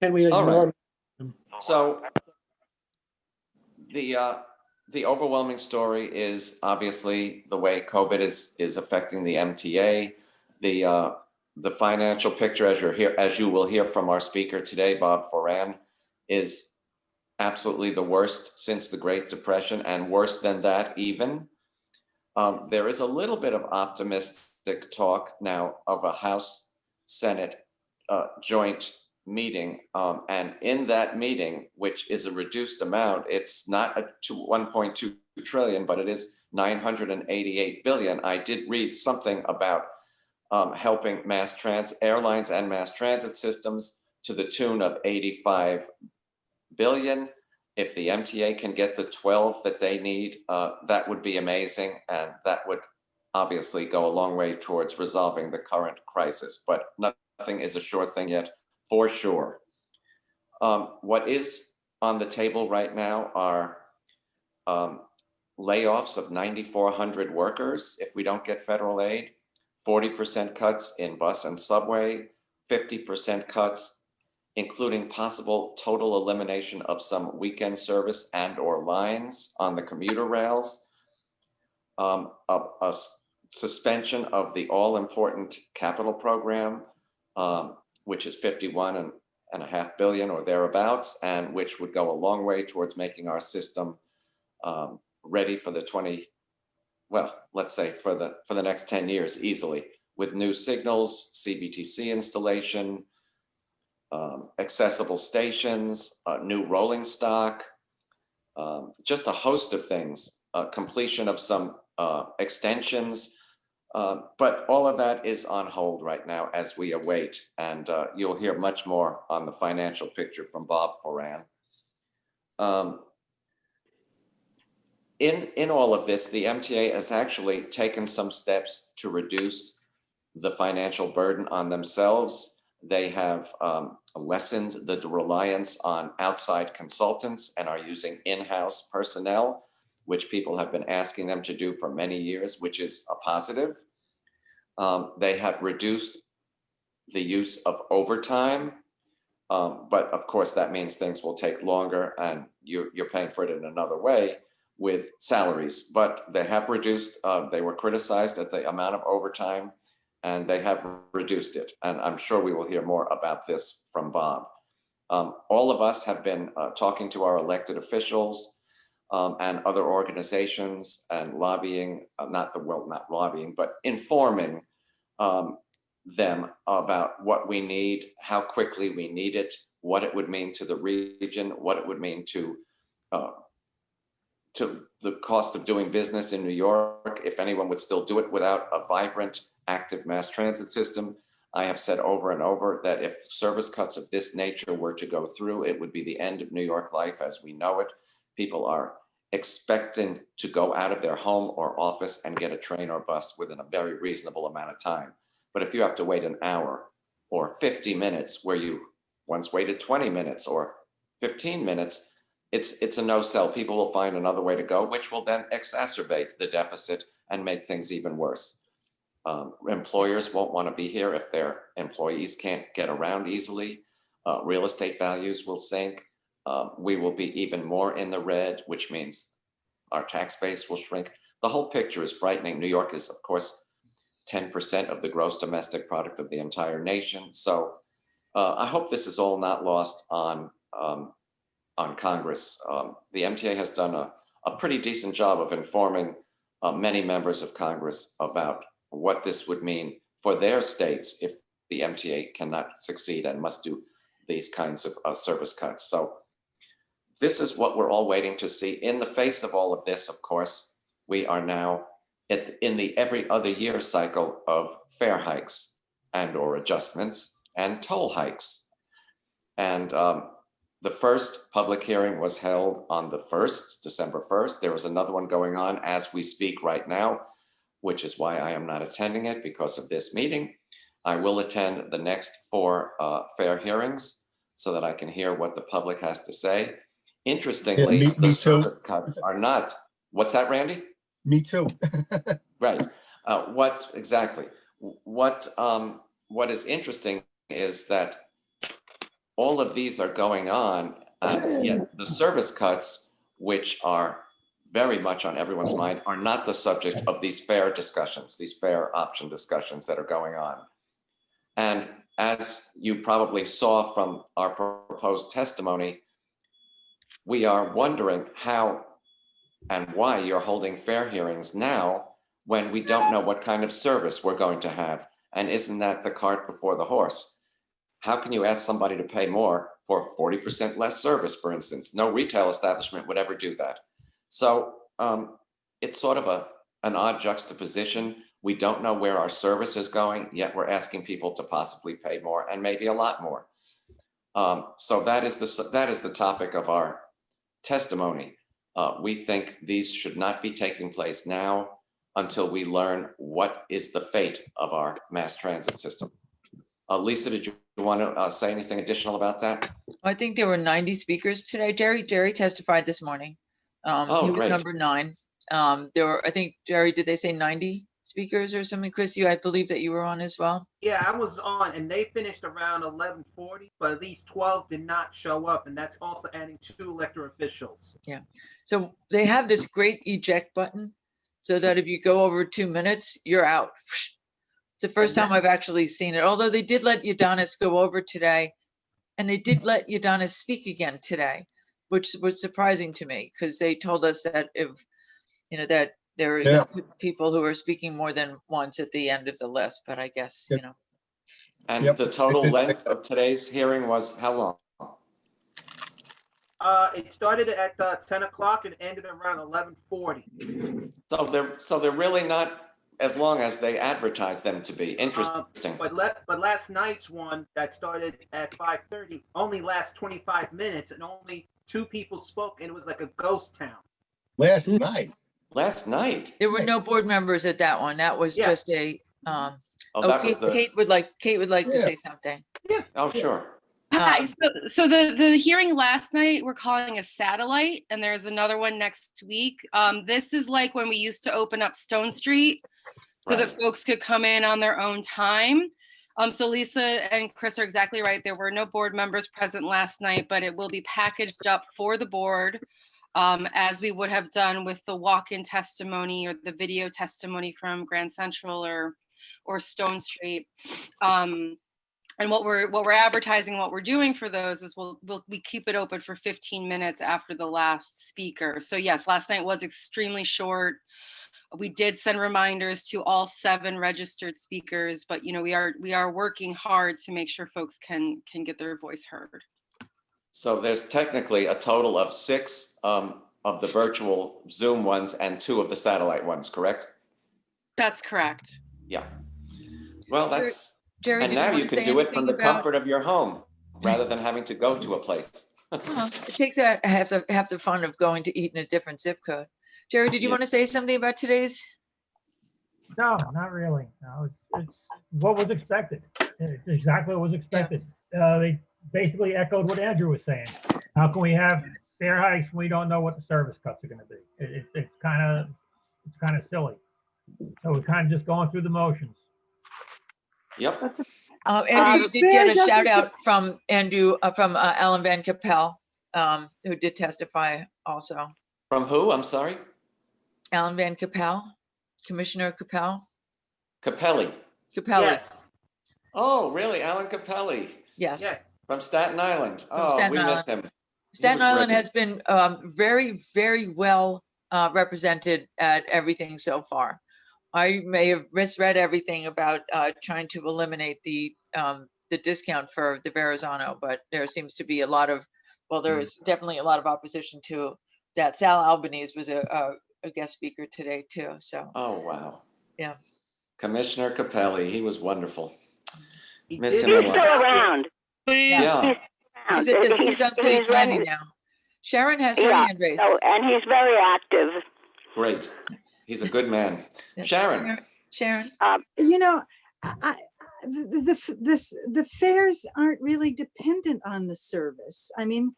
Can we All right. ignore? So the overwhelming story is obviously the way COVID is affecting the MTA. The financial picture, as you will hear from our speaker today, Bob Foran, is absolutely the worst since the Great Depression, and worse than that even. There is a little bit of optimistic talk now of a House-Senate joint meeting, and in that meeting, which is a reduced amount, it's not a 1.2 trillion, but it is 988 billion. I did read something about helping airlines and mass transit systems to the tune of 85 billion. If the MTA can get the 12 that they need, that would be amazing, and that would obviously go a long way towards resolving the current crisis, but nothing is a sure thing yet, for sure. What is on the table right now are layoffs of 9,400 workers if we don't get federal aid, 40% cuts in bus and subway, 50% cuts, including possible total elimination of some weekend service and or lines on the commuter rails, a suspension of the all-important capital program, which is 51.5 billion or thereabouts, and which would go a long way towards making our system ready for the let's say for the next 10 years easily, with new signals, CBTC installation, accessible stations, new rolling stock, just a host of things, completion of some extensions, but all of that is on hold right now as we await, and you'll hear much more on the financial picture from Bob Foran. In all of this, the MTA has actually taken some steps to reduce the financial burden on themselves. They have lessened the reliance on outside consultants and are using in-house personnel, which people have been asking them to do for many years, which is a positive. They have reduced the use of overtime, but of course that means things will take longer and you're paying for it in another way with salaries. But they have reduced, they were criticized at the amount of overtime, and they have reduced it. And I'm sure we will hear more about this from Bob. All of us have been talking to our elected officials and other organizations and lobbying, not lobbying, but informing them about what we need, how quickly we need it, what it would mean to the region, what it would mean to the cost of doing business in New York, if anyone would still do it without a vibrant, active mass transit system. I have said over and over that if service cuts of this nature were to go through, it would be the end of New York life as we know it. People are expecting to go out of their home or office and get a train or bus within a very reasonable amount of time. But if you have to wait an hour or 50 minutes where you once waited 20 minutes or 15 minutes, it's a no-sell. People will find another way to go, which will then exacerbate the deficit and make things even worse. Employers won't want to be here if their employees can't get around easily. Real estate values will sink. We will be even more in the red, which means our tax base will shrink. The whole picture is frightening. New York is, of course, 10% of the gross domestic product of the entire nation. So I hope this is all not lost on Congress. The MTA has done a pretty decent job of informing many members of Congress about what this would mean for their states if the MTA cannot succeed and must do these kinds of service cuts. So this is what we're all waiting to see. In the face of all of this, of course, we are now in the every other year cycle of fare hikes and or adjustments and toll hikes. And the first public hearing was held on the 1st, December 1st. There was another one going on as we speak right now, which is why I am not attending it because of this meeting. I will attend the next 4 fare hearings so that I can hear what the public has to say. Interestingly, Yeah, the service cuts are not. What's that, Randy? Me too. Right. What exactly? What is interesting is that all of these are going on, yet the service cuts, which are very much on everyone's mind, are not the subject of these fare discussions, these fare option discussions that are going on. And as you probably saw from our proposed testimony, we are wondering how and why you're holding fare hearings now when we don't know what kind of service we're going to have. And isn't that the cart before the horse? How can you ask somebody to pay more for 40% less service, for instance? No retail establishment would ever do that. So it's sort of an odd juxtaposition. We don't know where our service is going, yet we're asking people to possibly pay more and maybe a lot more. So that is the topic of our testimony. We think these should not be taking place now until we learn what is the fate of our mass transit system. Lisa, did you want to say anything additional about that? I think there were 90 speakers today. Jerry testified this morning. He was great. number 9. There were, I think, Jerry, did they say 90 speakers or something? Chris, I believe that you were on as well. Yeah, I was on, and they finished around 11:40, but at least 12 did not show up, and that's also adding 2 elected officials. Yeah. So they have this great eject button so that if you go over 2 minutes, you're out. It's the first time I've actually seen it, although they did let Udonis go over today, and they did let Udonis speak again today, which was surprising to me because they told us that if, that there are people who are speaking more than once at the end of the list, but I guess, And the total length of today's hearing was how long? It started at 10 o'clock and ended around 11:40. So they're really not as long as they advertise them to be. Interesting. But last night's one that started at 5:30 only lasts 25 minutes, and only 2 people spoke, and it was like a ghost town. Last night. There were no board members at that one. That was just a. Kate would like to say something. Yeah. Oh, sure. Hi. So the hearing last night we're calling a satellite, and there's another one next week. This is like when we used to open up Stone Street so that folks could come in on their own time. So Lisa and Chris are exactly right. There were no board members present last night, but it will be packaged up for the board as we would have done with the walk-in testimony or the video testimony from Grand Central or Stone Street. And what we're advertising, what we're doing for those is we keep it open for 15 minutes after the last speaker. So yes, last night was extremely short. We did send reminders to all 7 registered speakers, but we are working hard to make sure folks can get their voice heard. So there's technically a total of 6 of the virtual Zoom ones and 2 of the satellite ones, correct? That's correct. Yeah. Well, that's. Jerry, and now you can do it from the comfort of your home rather than having to go to a place. It takes half the fun of going to eat in a different zip code. Jerry, did you want to say something about today's? No, not really. No, it's what was expected. It's exactly what was expected. They basically echoed what Andrew was saying. How can we have fare hikes when we don't know what the service cuts are going to be? It's kind of silly. So we're kind of just going through the motions. Yep. Andrew, you did get a shout out from Alan Van Capel, who did testify also. From who? I'm sorry. Alan Van Capel, Commissioner Capel. Capelli. Yes. Oh, really? Alan Capelli. Yes. Yeah. From Staten Island. We miss him. Staten Island has been very, very well represented at everything so far. I may have misread everything about trying to eliminate the discount for the Verrazano, but there seems to be a lot of, there is definitely a lot of opposition to that. Sal Albanese was a guest speaker today too. So. Oh, wow. Yeah. Commissioner Capelli, he was wonderful. Miss him. He's still around. Yeah. He's on city planning now. Sharon has her hand raised. Oh, and he's very active. Great. He's a good man. Yes. Sharon. Sharon. The fares aren't really dependent on the service. I mean,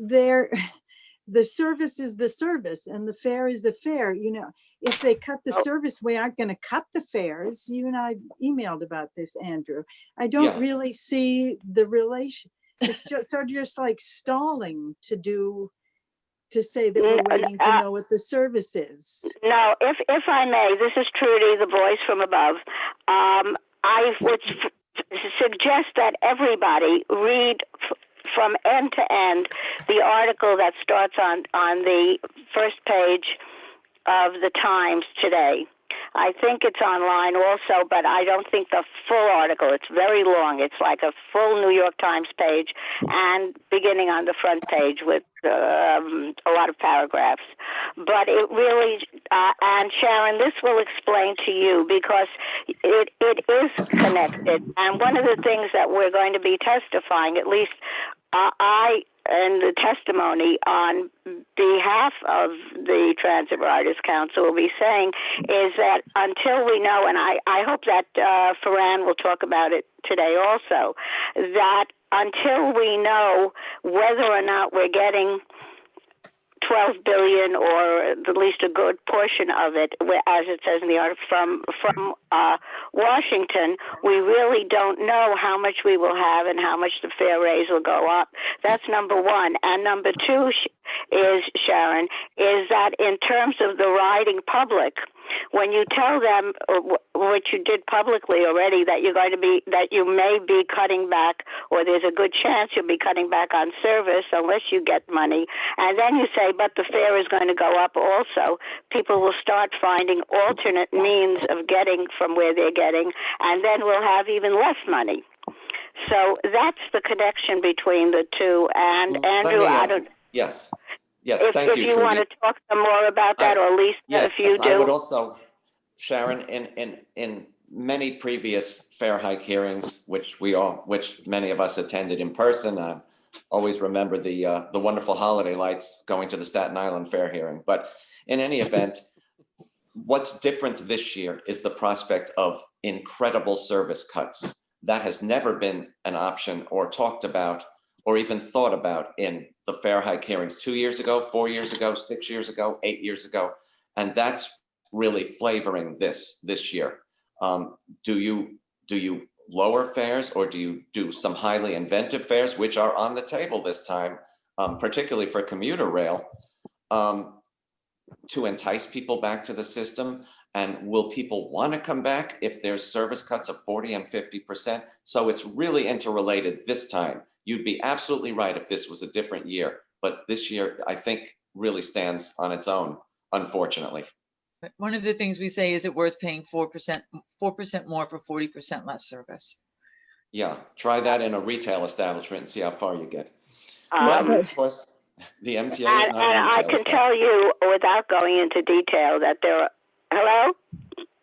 the service is the service and the fare is the fare. If they cut the service, we aren't going to cut the fares. You and I emailed about this, Andrew. I don't really see the relation. It's just like stalling to say that we're waiting to know what the service is. No, if I may, this is Trudy, the voice from above. I would suggest that everybody read from end to end the article that starts on the first page of the Times today. I think it's online also, but I don't think the full article. It's very long. It's like a full New York Times page, and beginning on the front page with a lot of paragraphs. But it really, and Sharon, this will explain to you because it is connected. And one of the things that we're going to be testifying, at least I and the testimony on behalf of the Transit Riders Council will be saying is that until we know, and I hope that Farran will talk about it today also, that until we know whether or not we're getting 12 billion or at least a good portion of it, as it says in the article, from Washington, we really don't know how much we will have and how much the fare raise will go up. That's number one. And number two is, Sharon, is that in terms of the riding public, when you tell them what you did publicly already, that you're going to be, that you may be cutting back, or there's a good chance you'll be cutting back on service unless you get money, and then you say, but the fare is going to go up also, people will start finding alternate means of getting from where they're getting, and then we'll have even less money. So that's the connection between the two. And Andrew, I don't. Yes. If Thank you, you want to talk some more about that, or at least if you do. I would also, Sharon, in many previous fare hike hearings, which many of us attended in person, I always remember the wonderful holiday lights going to the Staten Island fare hearing. But in any event, what's different this year is the prospect of incredible service cuts. That has never been an option or talked about or even thought about in the fare hike hearings 2 years ago, 4 years ago, 6 years ago, 8 years ago. And that's really flavoring this year. Do you lower fares, or do you do some highly inventive fares, which are on the table this time, particularly for commuter rail, to entice people back to the system? And will people want to come back if there's service cuts of 40 and 50%? So it's really interrelated this time. You'd be absolutely right if this was a different year, but this year I think really stands on its own, unfortunately. One of the things we say, is it worth paying 4% more for 40% less service? Yeah, try that in a retail establishment and see how far you get. But of course, the MTA is not a retail I can tell you, without going into detail, that there are, hello?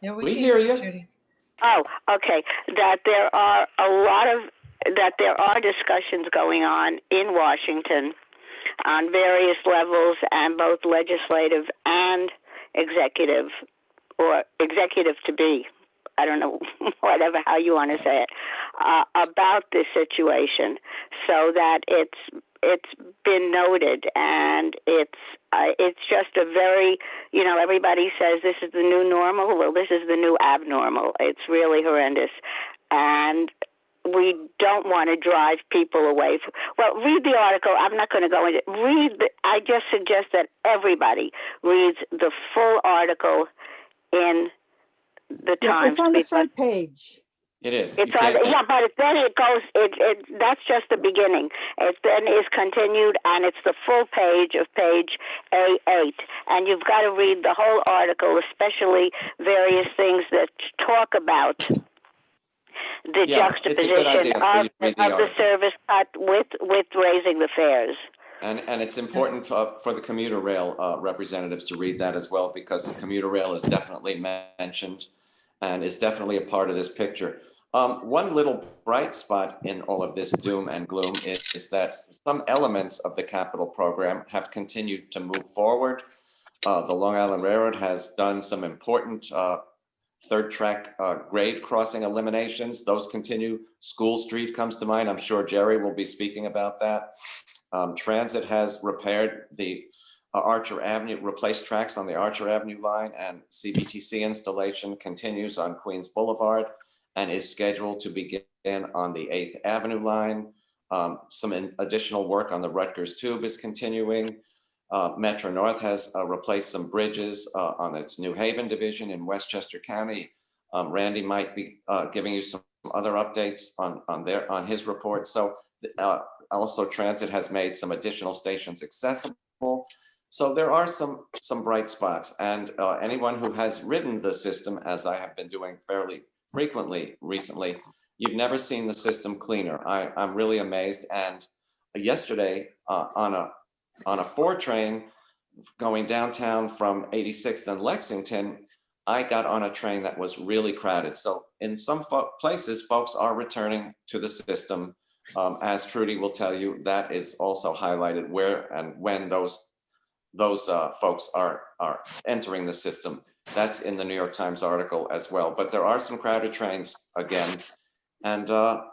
Yeah, We hear you. Judy. Oh, okay. That there are discussions going on in Washington on various levels, and both legislative and executive, or executive to be, I don't know, whatever, how you want to say it, about this situation, so that it's been noted, and it's just a very, everybody says this is the new normal. Well, this is the new abnormal. It's really horrendous, and we don't want to drive people away. Well, read the article. I'm not going to go into it. I just suggest that everybody reads the full article in the Times. It's on the front page. It is. It's on, but then it goes. That's just the beginning. It then is continued, and it's the full page of page A8. And you've got to read the whole article, especially various things that talk about the juxtaposition of the service cut with raising the fares. And it's important for the commuter rail representatives to read that as well, because commuter rail is definitely mentioned and is definitely a part of this picture. One little bright spot in all of this doom and gloom is that some elements of the capital program have continued to move forward. The Long Island Railroad has done some important third track grade crossing eliminations. Those continue. School Street comes to mind. I'm sure Jerry will be speaking about that. Transit has repaired the Archer Avenue, replaced tracks on the Archer Avenue line, and CBTC installation continues on Queens Boulevard and is scheduled to begin on the 8th Avenue line. Some additional work on the Rutgers Tube is continuing. Metro North has replaced some bridges on its New Haven division in Westchester County. Randy might be giving you some other updates on his report. So also Transit has made some additional stations accessible. So there are some bright spots, and anyone who has ridden the system, as I have been doing fairly frequently recently, you've never seen the system cleaner. I'm really amazed. And yesterday on a 4 train going downtown from 86th and Lexington, I got on a train that was really crowded. So in some places, folks are returning to the system. As Trudy will tell you, that is also highlighted where and when those folks are entering the system. That's in the New York Times article as well. But there are some crowded trains again. And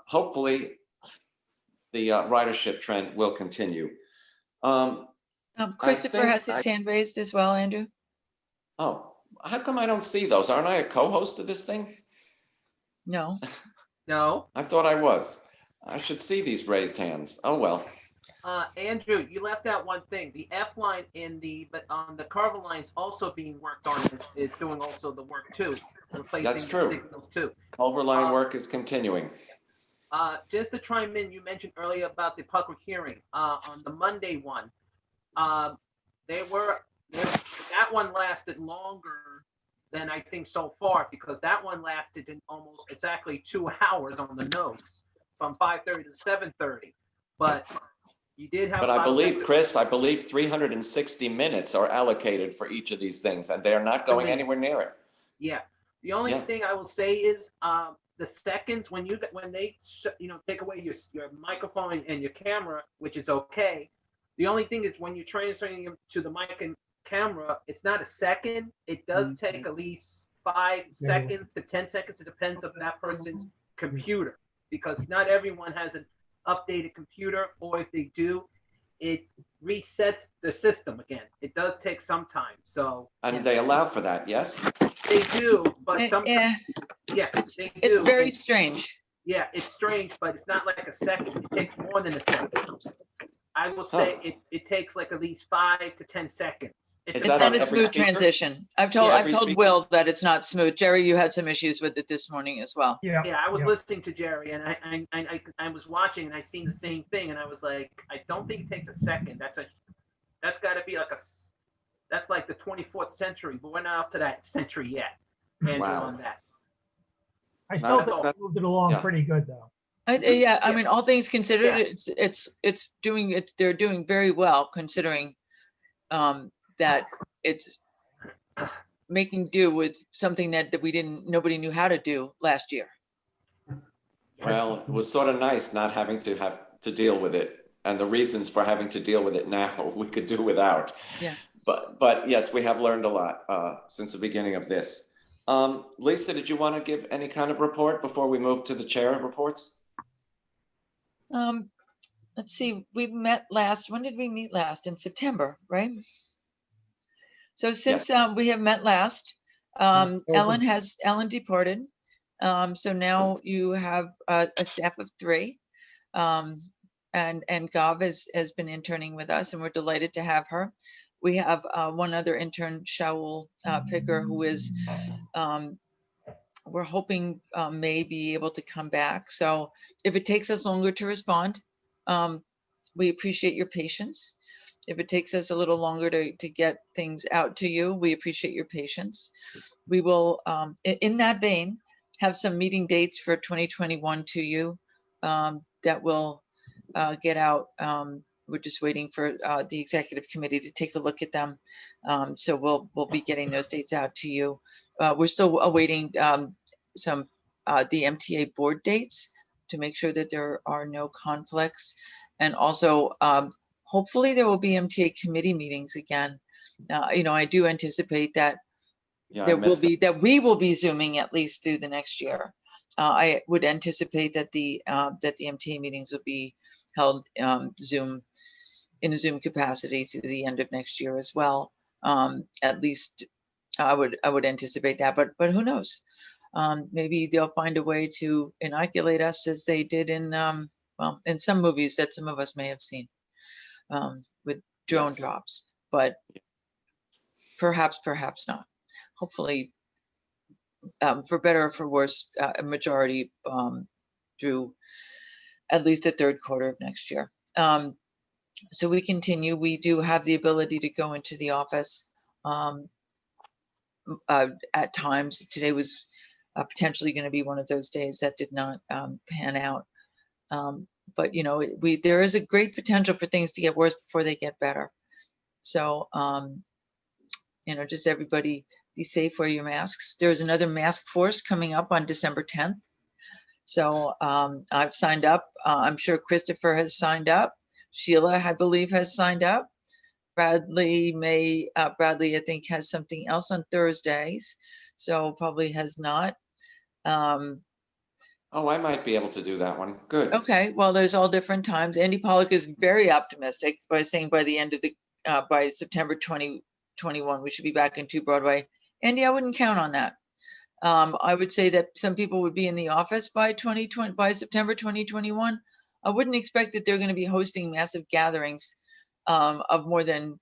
hopefully the ridership trend will continue. Christopher has his hand raised as well, Andrew. Oh, how come I don't see those? Aren't I a co-host of this thing? No. No. I thought I was. I should see these raised hands. Oh, well. Andrew, you left out one thing. The F line but on the Carver line's also being worked on. Is doing also the work too. Replacing That's true. signals too. Culver line work is continuing. Just to chime in, you mentioned earlier about the public hearing on the Monday one. That one lasted longer than I think so far, because that one lasted in almost exactly 2 hours on the nose, from 5:30 to 7:30. But you did have. But I believe, Chris, 360 minutes are allocated for each of these things, and they are not going anywhere near it. Yeah. The only thing I will say is the seconds when they take away your microphone and your camera, which is okay. The only thing is when you're transferring them to the mic and camera, it's not a second. It does take at least 5 seconds to 10 seconds. It depends on that person's computer, because not everyone has an updated computer, or if they do, it resets the system again. It does take some time. So. And they allow for that, yes? They do, but sometimes. Yeah, it's very strange. Yeah, it's strange, but it's not like a second. It takes more than a second. I will say it takes like at least 5 to 10 seconds. It's not a smooth transition. I've told Will that it's not smooth. Jerry, you had some issues with it this morning as well. Yeah, I was listening to Jerry, and I was watching, and I seen the same thing, and I was like, I don't think it takes a second. That's got to be that's like the 24th century, but we're not up to that century yet. And on that. I still think they moved it along pretty good though. I mean, all things considered, they're doing very well, considering that it's making do with something that nobody knew how to do last year. Well, it was sort of nice not having to have to deal with it, and the reasons for having to deal with it now we could do without. Yeah. But yes, we have learned a lot since the beginning of this. Lisa, did you want to give any kind of report before we move to the chair reports? Let's see, we met last, when did we meet last? In September, right? So since we have met last, Ellen departed. So now you have a staff of 3. And Gav has been interning with us, and we're delighted to have her. We have one other intern, Shaul Picker, who is, we're hoping may be able to come back. So if it takes us longer to respond, we appreciate your patience. If it takes us a little longer to get things out to you, we appreciate your patience. We will, in that vein, have some meeting dates for 2021 to you that will get out. We're just waiting for the executive committee to take a look at them. So we'll be getting those dates out to you. We're still awaiting some the MTA board dates to make sure that there are no conflicts. And also, hopefully there will be MTA committee meetings again. I do anticipate that we will be Zooming at least through the next year. I would anticipate that the MTA meetings will be held in a Zoom capacity through the end of next year as well. At least I would anticipate that, but who knows? Maybe they'll find a way to inoculate us as they did in well, in some movies that some of us may have seen with drone Yes. drops, but perhaps not. Hopefully, for better or for worse, a majority through at least the third quarter of next year. So we continue. We do have the ability to go into the office at times. Today was potentially going to be one of those days that did not pan out. But you know, there is a great potential for things to get worse before they get better. So you know, just everybody be safe, wear your masks. There's another mask force coming up on December 10th. So I've signed up. I'm sure Christopher has signed up. Sheila, I believe, has signed up. Bradley I think has something else on Thursdays, so probably has not. Oh, I might be able to do that one. Good. Okay, well, there's all different times. Andy Pollock is very optimistic by saying by the end of the by September 2021 we should be back in 2 Broadway. Andy, I wouldn't count on that. I would say that some people would be in the office by September 2021. I wouldn't expect that they're going to be hosting massive gatherings of more than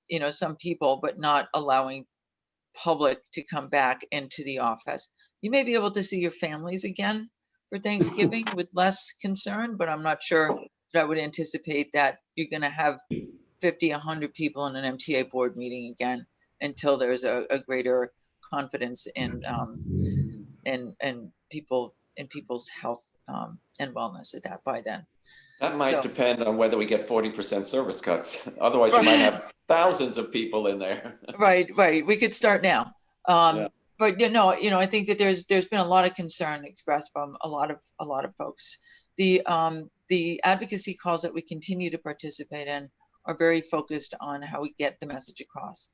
you know, some people, but not allowing public to come back into the office. You may be able to see your families again for Thanksgiving with less concern, but I'm not sure that I would anticipate that you're going to have 50, 100 people in an MTA board meeting again until there's a greater confidence in people's health and wellness at that by then. That might So- depend on whether we get 40% service cuts. Otherwise, you might have thousands of people in there. Right. We could start now. Yeah. But you know, I think that there's been a lot of concern expressed from a lot of folks. The advocacy calls that we continue to participate in are very focused on how we get the message across.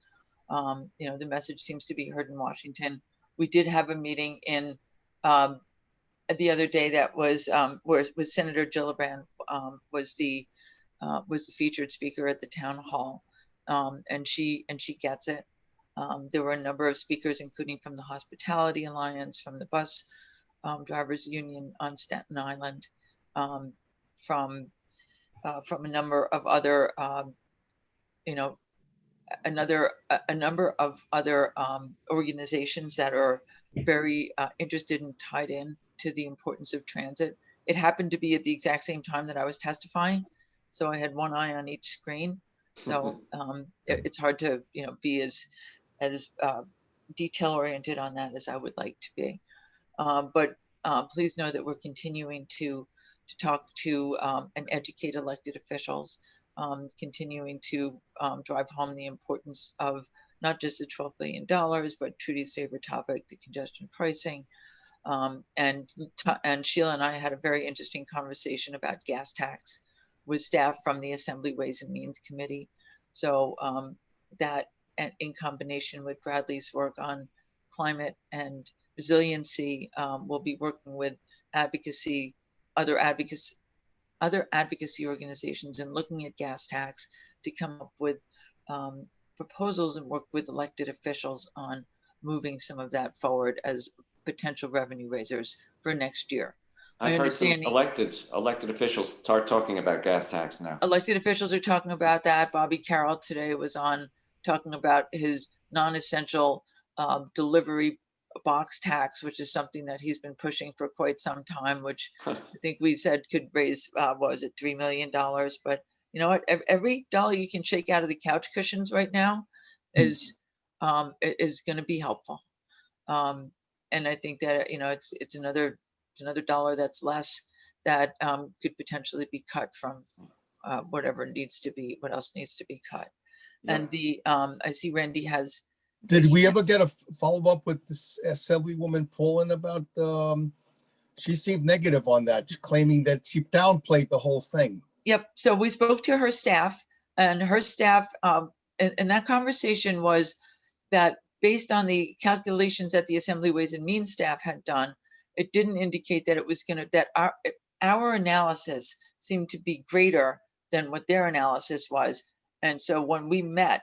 You know, the message seems to be heard in Washington. We did have a meeting in the other day that was where Senator Gillibrand was the featured speaker at the town hall, and she gets it. There were a number of speakers, including from the Hospitality Alliance, from the Bus Drivers Union on Staten Island, from a number of other, you know, a number of other organizations that are very interested and tied in to the importance of transit. It happened to be at the exact same time that I was testifying, so I had one eye on each screen. So it's hard to, you know, be as detail oriented on that as I would like to be. But please know that we're continuing to talk to and educate elected officials, continuing to drive home the importance of not just the $12 billion, but Trudy's favorite topic, the congestion pricing. And Sheila and I had a very interesting conversation about gas tax with staff from the Assembly Ways and Means Committee. So that, and in combination with Bradley's work on climate and resiliency, we'll be working with other advocacy organizations and looking at gas tax to come up with proposals and work with elected officials on moving some of that forward as potential revenue raisers for next year. I've heard some elected officials start talking about gas tax now. Elected officials are talking about that. Bobby Carroll today was on talking about his non-essential delivery box tax, which is something that he's been pushing for quite some time, which I think we said could raise, what was it, $3 million. But you know what, every dollar you can shake out of the couch cushions right now is going to be helpful. And I think that, you know, it's another dollar that's less that could potentially be cut from whatever needs to be, what else needs to be cut. Yeah. And I see Randy has. Did we ever get a follow-up with this Assemblywoman Pullen about, she seemed negative on that, claiming that she downplayed the whole thing. Yep. So we spoke to her staff, and her staff, and that conversation was that based on the calculations that the Assembly Ways and Means staff had done, it didn't indicate that it was going to, that our analysis seemed to be greater than what their analysis was. And so when we met,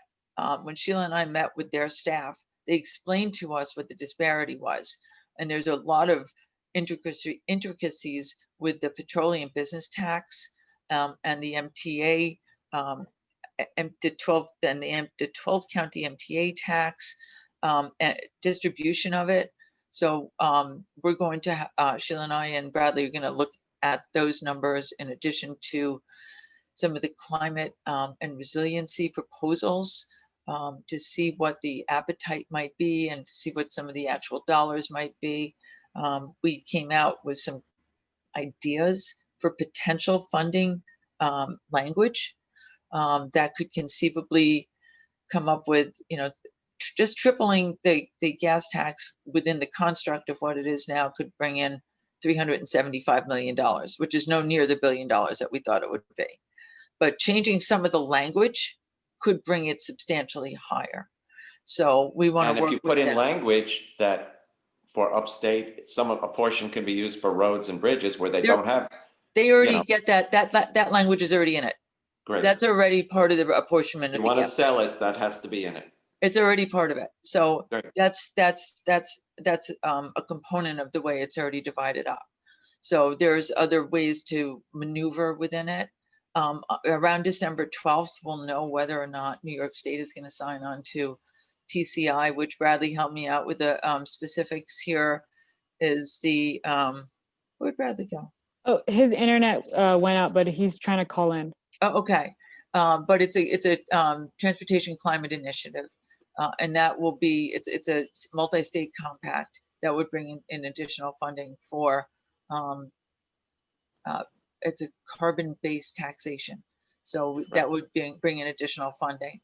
when Sheila and I met with their staff, they explained to us what the disparity was. And there's a lot of intricacies with the petroleum business tax and the MTA, the 12 county MTA tax, and distribution of it. So we're going to, Sheila and I and Bradley are going to look at those numbers in addition to some of the climate and resiliency proposals to see what the appetite might be and to see what some of the actual dollars might be. We came out with some ideas for potential funding language that could conceivably come up with, just tripling the gas tax within the construct of what it is now could bring in $375 million, which is no near the $1 billion that we thought it would be. But changing some of the language could bring it substantially higher. So we want to And work if you with put in them. language that for upstate, a portion can be used for roads and bridges where they don't have. They already get that language is already in it. Great. That's already part of the apportionment You of the want to gas. sell it, that has to be in it. It's already part of it. So Great. that's a component of the way it's already divided up. So there's other ways to maneuver within it. Around December 12th, we'll know whether or not New York State is going to sign on to TCI, which Bradley helped me out with the specifics here. Is the where'd Bradley go? Oh, his internet went out, but he's trying to call in. Oh, okay. But it's a transportation climate initiative, and that will be it's a multi-state compact that would bring in additional funding for it's a carbon-based taxation. So that would bring in additional funding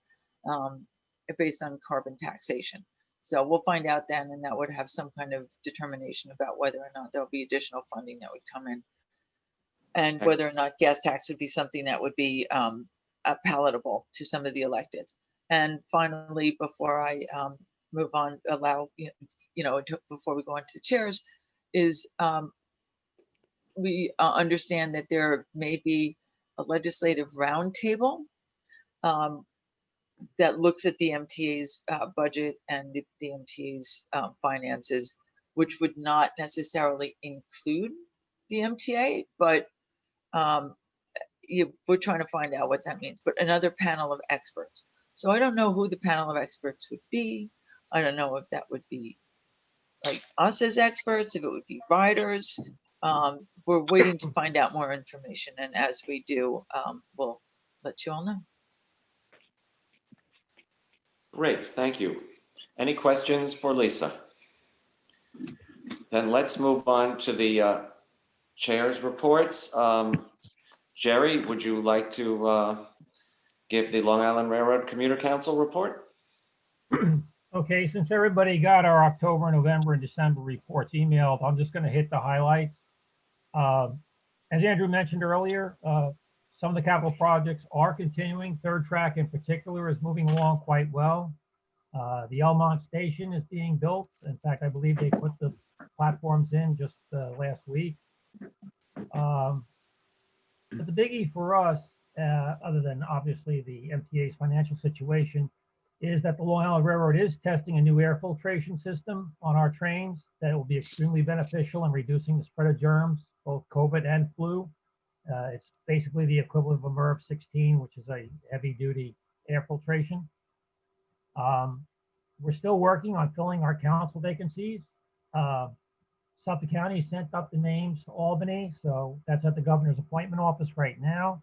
based on carbon taxation. So we'll find out then, and that would have some kind of determination about whether or not there'll be additional funding that would come in, and whether or not gas tax would be something that would be palatable to some of the electeds. And finally, before I move on, before we go into the chairs, is we understand that there may be a legislative roundtable that looks at the MTA's budget and the MTA's finances, which would not necessarily include the MTA, but we're trying to find out what that means. But another panel of experts. So I don't know who the panel of experts would be. I don't know if that would be like us as experts, if it would be riders. We're waiting to find out more information, and as we do, we'll let you all know. Great, thank you. Any questions for Lisa? Then let's move on to the chair's reports. Jerry, would you like to give the Long Island Railroad Commuter Council report? Okay, since everybody got our October, November, and December reports emailed, I'm just going to hit the highlights. As Andrew mentioned earlier, some of the capital projects are continuing. Third track in particular is moving along quite well. The Elmont station is being built. In fact, I believe they put the platforms in just last week. But the biggie for us, other than obviously the MTA's financial situation, is that the Long Island Railroad is testing a new air filtration system on our trains that will be extremely beneficial in reducing the spread of germs, both COVID and flu. It's basically the equivalent of a MERV 16, which is a heavy-duty air filtration. We're still working on filling our council vacancies. Suffolk County sent up the names to Albany, so that's at the governor's appointment office right now.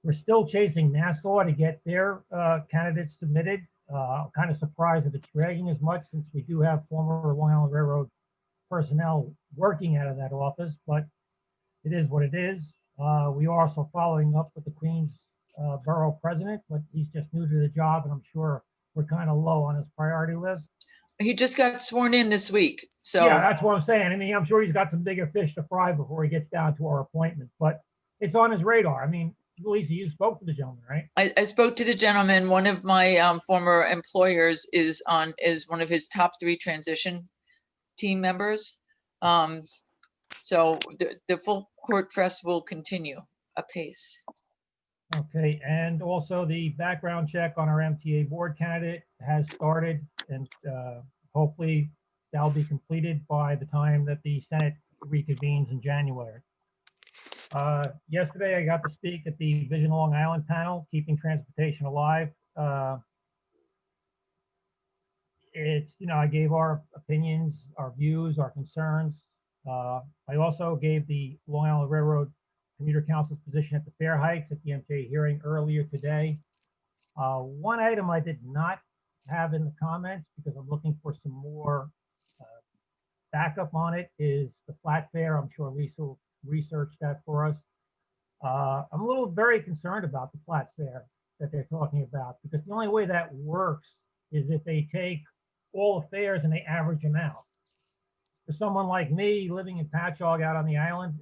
We're still chasing Nassau to get their candidates submitted. I'm kind of surprised that it's dragging as much since we do have former Long Island Railroad personnel working out of that office, but it is what it is. We are also following up with the Queens Borough president, but he's just new to the job, and I'm sure we're kind of low on his priority list. He just got sworn in this week. So yeah, that's what I'm saying. I mean, I'm sure he's got some bigger fish to fry before he gets down to our appointments, but it's on his radar. I mean, Lisa, you spoke to the gentleman, right? I spoke to the gentleman. One of my former employers is one of his top 3 transition team members. So the full court press will continue apace. Okay, and also the background check on our MTA board candidate has started, and hopefully that'll be completed by the time that the Senate reconvenes in January. Yesterday, I got to speak at the Vision Long Island panel, Keeping Transportation Alive. I gave our opinions, our views, our concerns. I also gave the Long Island Railroad Commuter Council's position at the fare hikes at the MTA hearing earlier today. One item I did not have in the comments because I'm looking for some more backup on it is the flat fare. I'm sure Lisa will research that for us. I'm a little very concerned about the flat fare that they're talking about because the only way that works is if they take all the fares and they average them out. For someone like me living in Patchogue out on the island,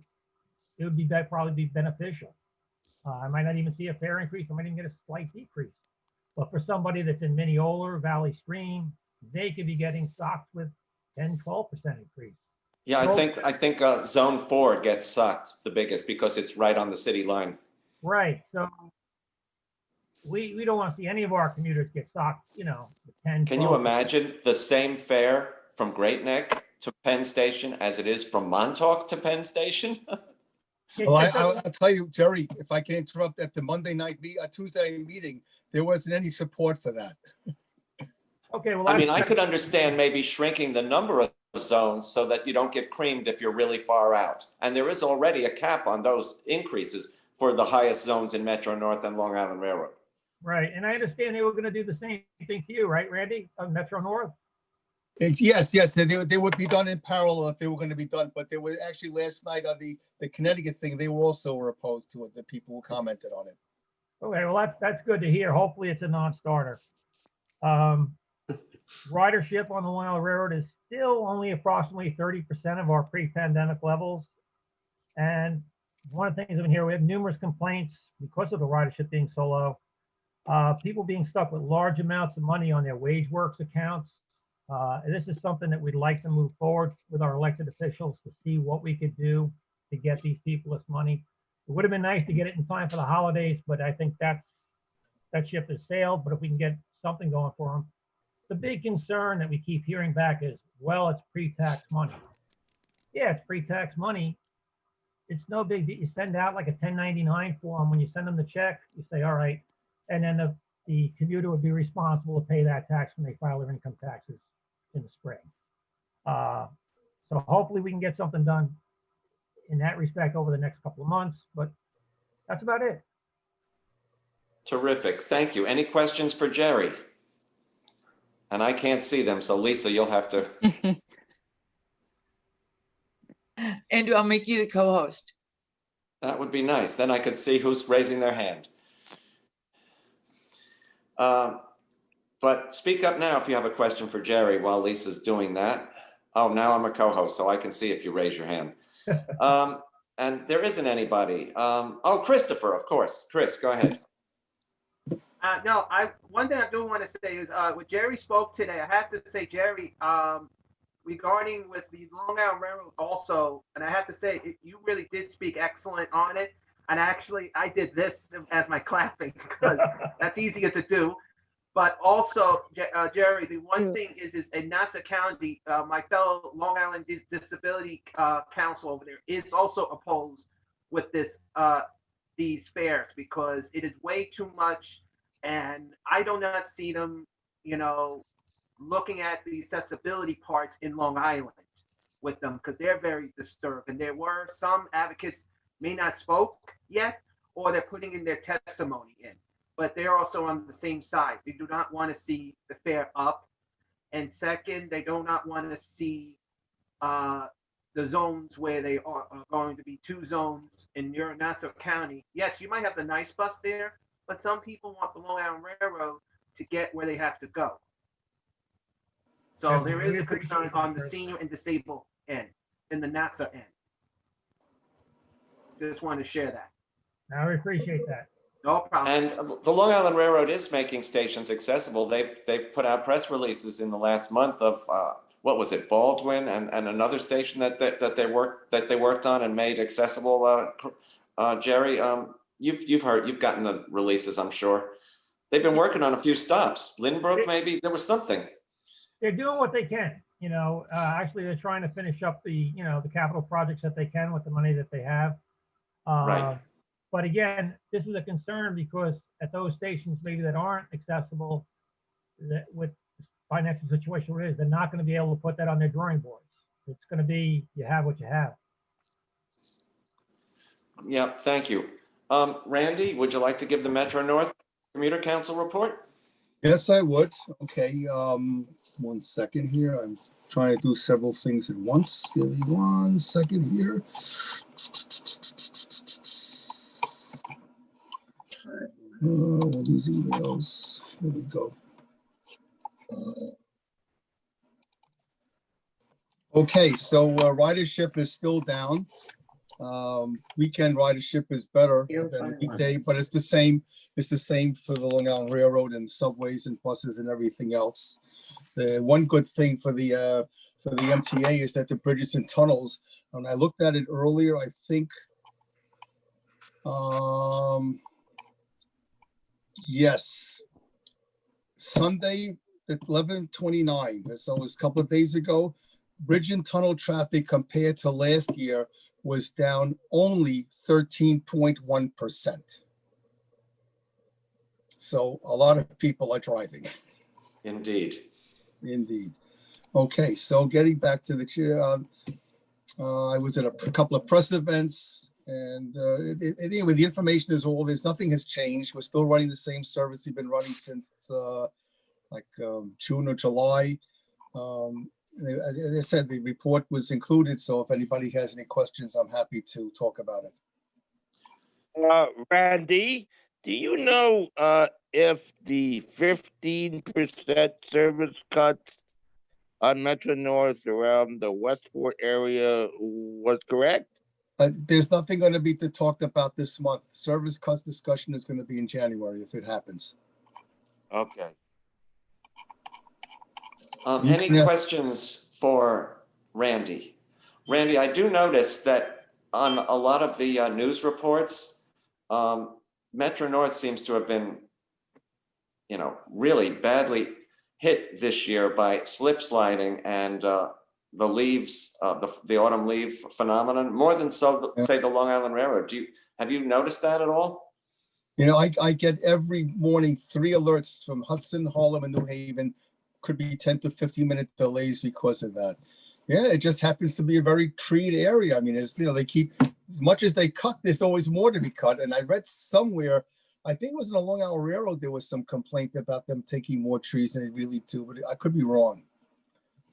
it would be probably be beneficial. I might not even see a fare increase. I might even get a slight decrease. But for somebody that's in Mineola, Valley Stream, they could be getting socked with 10, 12% increase. Yeah, I think Zone 4 gets sucked the biggest because it's right on the city line. Right. So we don't want to see any of our commuters get socked, 10. Can you imagine the same fare from Great Neck to Penn Station as it is from Montauk to Penn Station? Well, I'll tell you, Jerry, if I can interrupt, at the Tuesday meeting, there wasn't any support for that. Okay, well, I mean, I could understand maybe shrinking the number of zones so that you don't get creamed if you're really far out. And there is already a cap on those increases for the highest zones in Metro North and Long Island Railroad. Right, and I understand they were going to do the same thing to you, right, Randy, of Metro North? Yes, they would be done in parallel if they were going to be done, but they were actually last night on the Connecticut thing, they also were opposed to it, the people who commented on it. Okay, well, that's good to hear. Hopefully it's a non-starter. Ridership on the Long Island Railroad is still only approximately 30% of our pre-pandemic levels. And one of the things in here, we have numerous complaints because of the ridership being so low. People being stuck with large amounts of money on their WageWorks accounts. This is something that we'd like to move forward with our elected officials to see what we could do to get these people this money. It would have been nice to get it in time for the holidays, but I think that ship has sailed. But if we can get something going for them, the big concern that we keep hearing back is, well, it's pre-tax money. Yeah, it's pre-tax money. It's no big deal. You send out like a 1099 form. When you send them the check, you say, all right. And then the commuter would be responsible to pay that tax when they file their income taxes in the spring. So hopefully we can get something done in that respect over the next couple of months, but that's about it. Terrific, thank you. Any questions for Jerry? And I can't see them, so Lisa, you'll have to. Andrew, I'll make you the co-host. That would be nice. Then I could see who's raising their hand. But speak up now if you have a question for Jerry while Lisa's doing that. Oh, now I'm a co-host, so I can see if you raise your hand. And there isn't anybody. Oh, Christopher, of course. Chris, go ahead. No, one thing I do want to say is when Jerry spoke today, I have to say, Jerry, regarding with the Long Island Railroad also, and I have to say, you really did speak excellent on it. And actually, I did this as my clapping because that's easier to do. But also, Jerry, the one thing is in Nassau County, my fellow Long Island Disability Council over there is also opposed with this these fares because it is way too much. And I do not see them, looking at the accessibility parts in Long Island with them because they're very disturbed. And there were some advocates may not spoke yet, or they're putting in their testimony in, but they're also on the same side. They do not want to see the fare up. And second, they do not want to see the zones where they are going to be 2 zones in your Nassau County. Yes, you might have the nice bus there, but some people want the Long Island Railroad to get where they have to go. So there is a concern on the senior and disabled end, in the Nassau end. Just want to share that. I appreciate that. No problem. And the Long Island Railroad is making stations accessible. They've put out press releases in the last month of what was it, Baldwin and another station that they worked on and made accessible. Jerry, you've gotten the releases, I'm sure. They've been working on a few stops. Lynbrook, maybe there was something. They're doing what they can. Actually, they're trying to finish up the capital projects that they can with the money that they have. Right. But again, this is a concern because at those stations maybe that aren't accessible, that with the financial situation where it is, they're not going to be able to put that on their drawing boards. It's going to be, you have what you have. Yeah, thank you. Randy, would you like to give the Metro North Commuter Council report? Yes, I would. Okay, 1 second here. I'm trying to do several things at once. Give me 1 second here. All these emails. Here we go. Okay, so ridership is still down. Weekend ridership is better than weekday, but it's the same. It's the same for the Long Island Railroad and subways and buses and everything else. The one good thing for the MTA is that the bridges and tunnels. When I looked at it earlier, I think, yes, Sunday at 11:29. So it was a couple of days ago. Bridge and tunnel traffic compared to last year was down only 13.1%. So a lot of people are driving. Indeed. Indeed. Okay, so getting back to the chair, I was at a couple of press events, and anyway, the information is all. Nothing has changed. We're still running the same service we've been running since June or July. As I said, the report was included, so if anybody has any questions, I'm happy to talk about it. Randy, do you know if the 15% service cuts on Metro North around the Westport area was correct? There's nothing going to be talked about this month. Service cuts discussion is going to be in January if it happens. Okay. Any questions for Randy? Randy, I do notice that on a lot of the news reports, Metro North seems to have been, really badly hit this year by slip sliding and the leaves, the autumn leaf phenomenon, more than say the Long Island Railroad. Have you noticed that at all? I get every morning 3 alerts from Hudson, Harlem, and New Haven. Could be 10 to 15 minute delays because of that. Yeah, it just happens to be a very treed area. I mean, they keep, as much as they cut, there's always more to be cut. And I read somewhere, I think it was in the Long Island Railroad, there was some complaint about them taking more trees than they really do, but I could be wrong.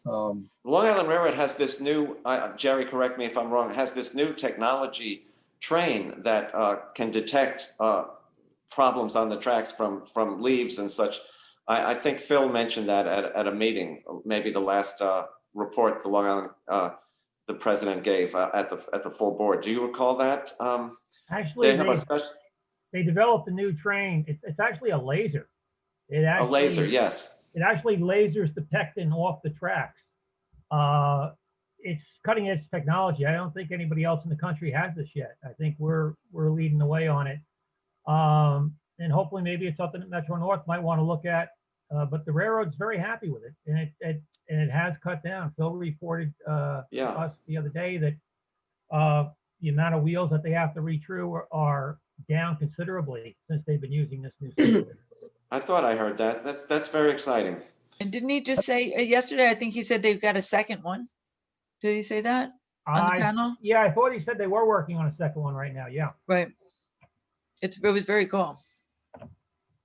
Long Island Railroad has this new, Jerry, correct me if I'm wrong, has this new technology train that can detect problems on the tracks from leaves and such. I think Phil mentioned that at a meeting, maybe the last report the Long Island, the president gave at the full board. Do you recall that? Actually, they developed a new train. It's actually a laser. A laser, yes. It actually lasers the pectin off the tracks. It's cutting edge technology. I don't think anybody else in the country has this yet. I think we're leading the way on it. And hopefully maybe it's something that Metro North might want to look at. But the railroad's very happy with it, and it has cut down. Phil reported to us the other day that the amount of wheels that they have to retrue are down considerably since they've been using this new system. I thought I heard that. That's very exciting. And didn't he just say yesterday? I think he said they've got a second one. Did he say that on the panel? Yeah, I thought he said they were working on a second one right now. Yeah. Right. It was very cool.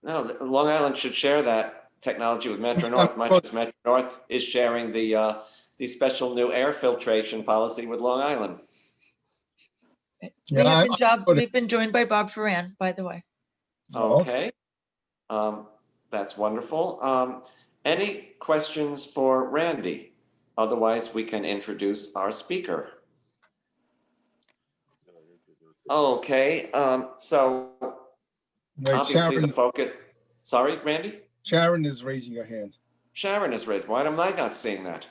No, Long Island should share that technology with Metro North, much as Metro North is sharing the special new air filtration policy with Long Island. We've been joined by Bob Ferran, by the way. Okay. That's wonderful. Any questions for Randy? Otherwise, we can introduce our speaker. Okay, so obviously the focus. Sorry, Randy? Sharon is raising her hand. Sharon is raised. Why am I not seeing that?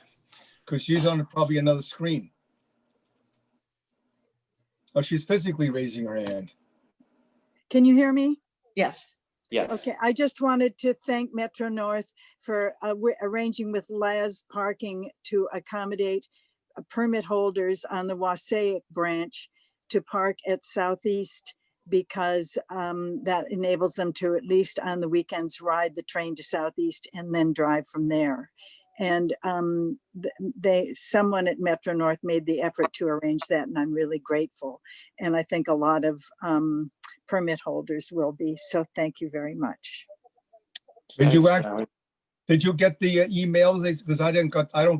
Because she's on probably another screen. Oh, she's physically raising her hand. Can you hear me? Yes. Yes. Okay, I just wanted to thank Metro North for arranging with Laz Parking to accommodate permit holders on the Wassaic branch to park at Southeast because that enables them to, at least on the weekends, ride the train to Southeast and then drive from there. And someone at Metro North made the effort to arrange that, and I'm really grateful. And I think a lot of permit holders will be. So thank you very much. Did you Thanks, act, Sharon. did you get the emails? Because I don't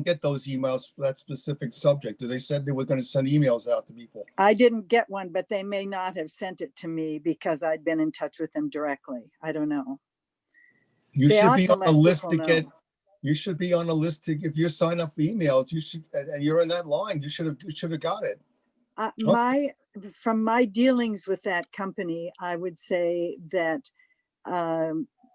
get those emails for that specific subject. They said they were going to send emails out to people. I didn't get one, but they may not have sent it to me because I'd been in touch with them directly. I don't know. You They should ought be to on let a list people to get. know. You should be on a list to, if you're signed up for emails, you should, and you're in that line, you should have got it. From my dealings with that company, I would say that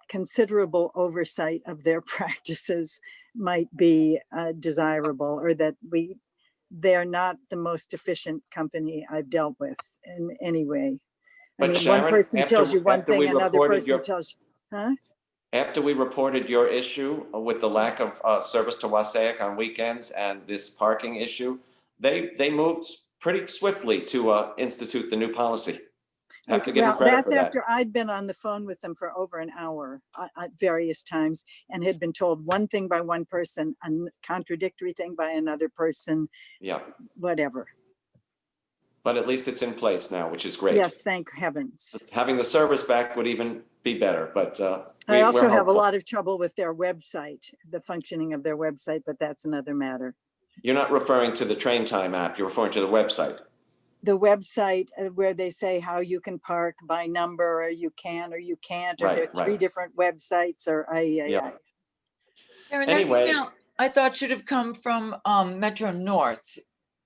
considerable oversight of their practices might be desirable, or that they're not the most efficient company I've dealt with in any way. I But mean, Sharon, one person tells you one after thing, we another reported person your, tells you, huh? after we reported your issue with the lack of service to Wassaic on weekends and this parking issue, they moved pretty swiftly to institute the new policy. Have to give them Well, credit that's for that. after I'd been on the phone with them for over an hour at various times and had been told one thing by one person, a contradictory thing by another person, Yeah, whatever. but at least it's in place now, which is great. Yes, thank heavens. Having the service back would even be better, but I also we're have a hopeful. lot of trouble with their website, the functioning of their website, but that's another matter. You're not referring to the Train Time app, you're referring to the website. The website where they say how you can park by number, or you can or you can't, or there are three different websites, or Yeah. Aaron, Anyway. that email I thought should have come from Metro North.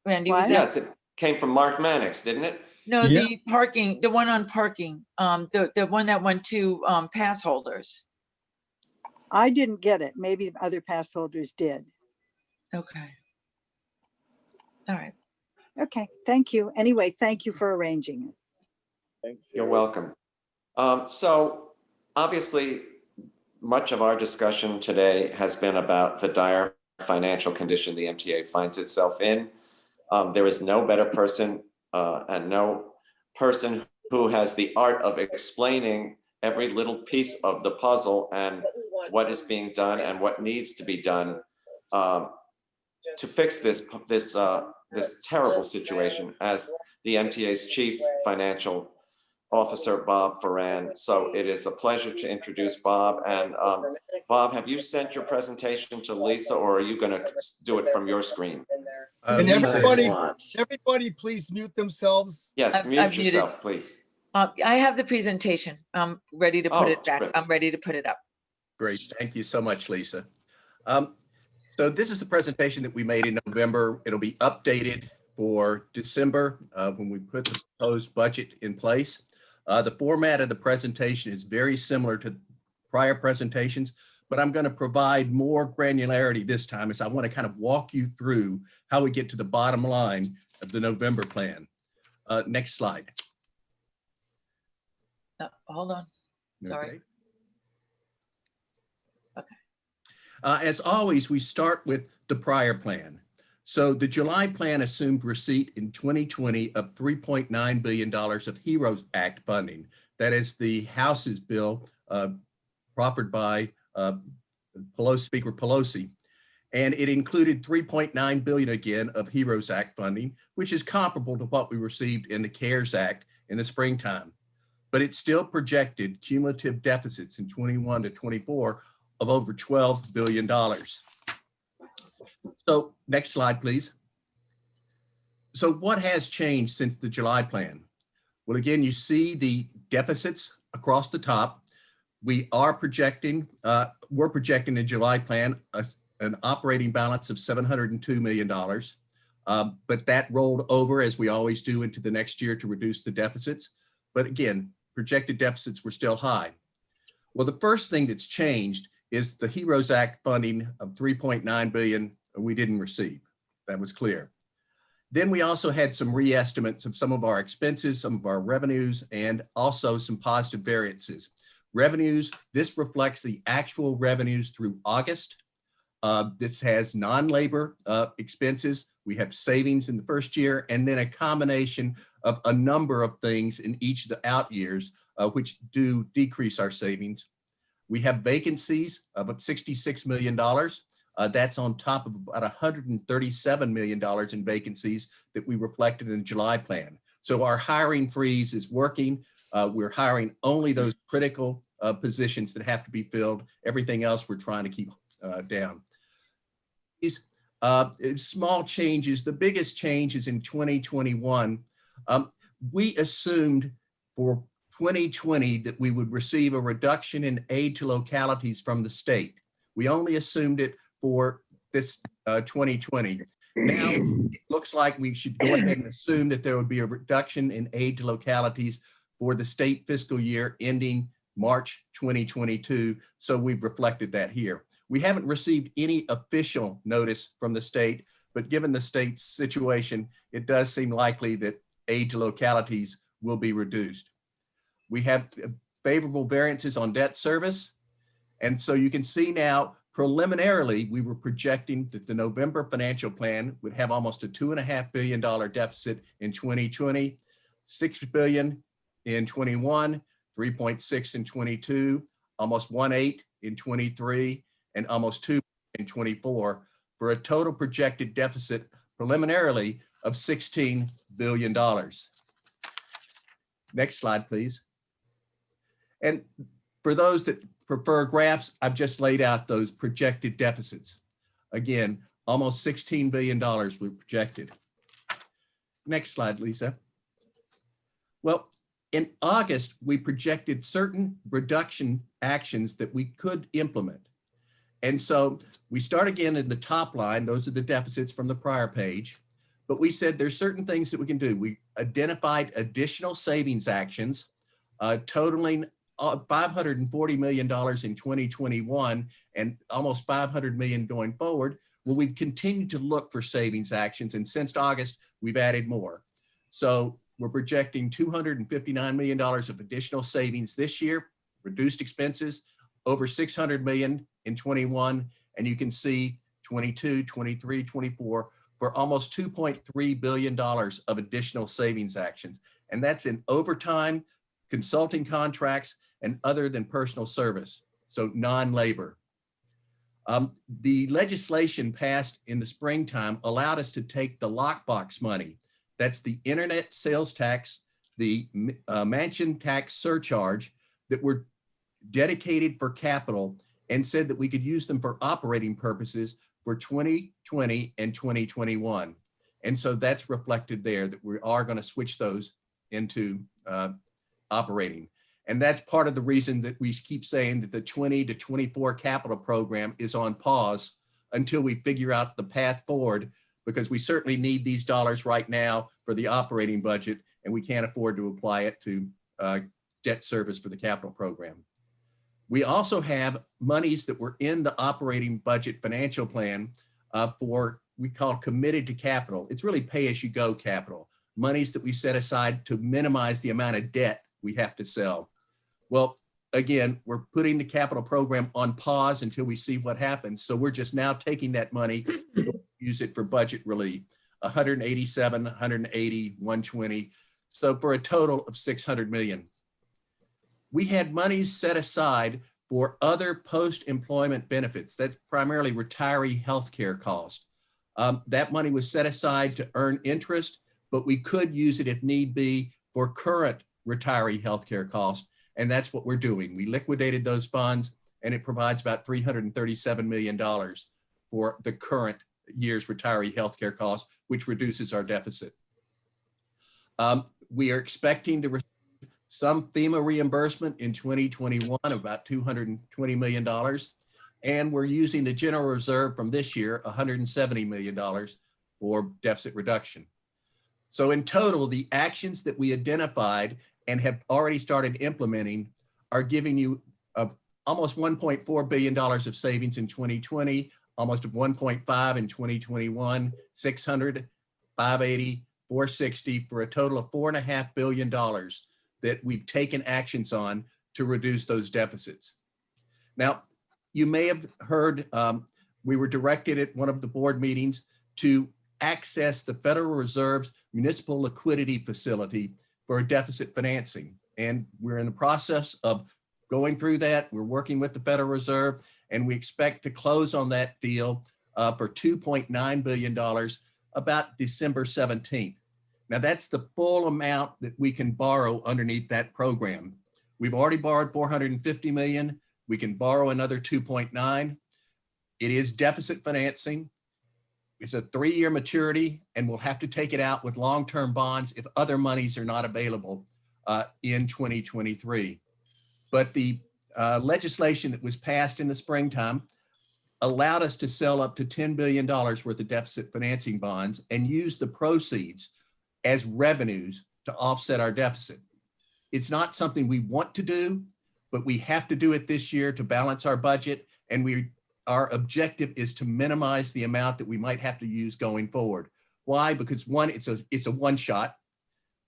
Randy, was What? that? Yes, it came from Mark Mannix, didn't it? No, Yeah. the parking, the one on parking, the one that went to pass holders. I didn't get it. Maybe other pass holders did. Okay. All right. Okay, thank you. Anyway, thank you for arranging it. Thanks, You're Sharon. welcome. So obviously, much of our discussion today has been about the dire financial condition the MTA finds itself in. There is no better person and no person who has the art of explaining every little piece of the puzzle and what is being done and what needs to be done to fix this terrible situation as the MTA's chief financial officer, Bob Ferran. So it is a pleasure to introduce Bob. And Bob, have you sent your presentation to Lisa, or are you going to do it from your screen? And Lisa everybody please mute themselves. Yes, I've mute muted. yourself, please. I have the presentation. I'm ready to put Oh, it back. terrific. I'm ready to put it up. Great. Thank you so much, Lisa. So this is the presentation that we made in November. It'll be updated for December when we put the proposed budget in place. The format of the presentation is very similar to prior presentations, but I'm going to provide more granularity this time as I want to kind of walk you through how we get to the bottom line of the November plan. Next slide. Hold on. Sorry. Okay. As always, we start with the prior plan. So the July plan assumed receipt in 2020 of $3.9 billion of HEROES Act funding. That is the House's bill proffered by Speaker Pelosi. And it included $3.9 billion again of HEROES Act funding, which is comparable to what we received in the CARES Act in the springtime. But it still projected cumulative deficits in 21 to 24 of over $12 billion. So next slide, please. So what has changed since the July plan? Well, again, you see the deficits across the top. We're projecting the July plan an operating balance of $702 million, but that rolled over, as we always do, into the next year to reduce the deficits. But again, projected deficits were still high. Well, the first thing that's changed is the HEROES Act funding of $3.9 billion we didn't receive. That was clear. Then we also had some re-estimates of some of our expenses, some of our revenues, and also some positive variances. Revenues, this reflects the actual revenues through August. This has non-labor expenses, We have savings in the first year, and then a combination of a number of things in each of the out years, which do decrease our savings. We have vacancies of $66 million. That's on top of about $137 million in vacancies that we reflected in the July plan. So our hiring freeze is working. We're hiring only those critical positions that have to be filled. Everything else we're trying to keep down. These small changes, the biggest change is in 2021. We assumed for 2020 that we would receive a reduction in aid to localities from the state. We only assumed it for this 2020. Now it looks like we should go ahead and assume that there would be a reduction in aid to localities for the state fiscal year ending March 2022. So we've reflected that here. We haven't received any official notice from the state, but given the state's situation, it does seem likely that aid to localities will be reduced. We have favorable variances on debt service. And so you can see now, preliminarily, we were projecting that the November financial plan would have almost a $2.5 billion deficit in 2020, $6 billion in 21, 3.6 in 22, almost 1.8 in 23, and almost 2 in 24, for a total projected deficit preliminarily of $16 billion. Next slide, please. And for those that prefer graphs, I've just laid out those projected deficits. Again, almost $16 billion were projected. Next slide, Lisa. Well, in August, we projected certain reduction actions that we could implement. And so we start again in the top line. Those are the deficits from the prior page. But we said there's certain things that we can do. We identified additional savings actions totaling $540 million in 2021 and almost $500 million going forward. Well, we've continued to look for savings actions, and since August, we've added more. So we're projecting $259 million of additional savings this year, reduced expenses, over $600 million in 21, and you can see 22, 23, 24, for almost $2.3 billion of additional savings actions. And that's in overtime, consulting contracts, and other than personal service, so non-labor. The legislation passed in the springtime allowed us to take the lockbox money. That's the internet sales tax, the mansion tax surcharge that were dedicated for capital, and said that we could use them for operating purposes for 2020 and 2021. And so that's reflected there, that we are going to switch those into operating. And that's part of the reason that we keep saying that the 20 to 24 capital program is on pause until we figure out the path forward, because we certainly need these dollars right now for the operating budget, and we can't afford to apply it to debt service for the capital program. We also have monies that were in the operating budget financial plan for, we call committed to capital. It's really pay-as-you-go capital, monies that we set aside to minimize the amount of debt we have to sell. Well, again, we're putting the capital program on pause until we see what happens. So we're just now taking that money, use it for budget relief, 187, 180, 120. So for a total of 600 million. We had monies set aside for other post-employment benefits. That's primarily retiree healthcare cost. That money was set aside to earn interest, but we could use it if need be for current retiree healthcare cost. And that's what we're doing. We liquidated those funds, and it provides about $337 million for the current year's retiree healthcare cost, which reduces our deficit. We are expecting to receive some FEMA reimbursement in 2021, about $220 million. And we're using the general reserve from this year, $170 million for deficit reduction. So in total, the actions that we identified and have already started implementing are giving you almost $1.4 billion of savings in 2020, almost 1.5 in 2021, 600, 580, 460, for a total of $4.5 billion that we've taken actions on to reduce those deficits. Now, you may have heard, we were directed at one of the board meetings to access the Federal Reserve's municipal liquidity facility for deficit financing. And we're in the process of going through that. We're working with the Federal Reserve, and we expect to close on that deal for $2.9 billion about December 17th. Now that's the full amount that we can borrow underneath that program. We've already borrowed $450 million. We can borrow another 2.9. It is deficit financing. It's a 3-year maturity, and we'll have to take it out with long-term bonds if other monies are not available in 2023. But the legislation that was passed in the springtime allowed us to sell up to $10 billion worth of deficit financing bonds and use the proceeds as revenues to offset our deficit. It's not something we want to do, but we have to do it this year to balance our budget. And our objective is to minimize the amount that we might have to use going forward. Why? Because one, it's a one shot.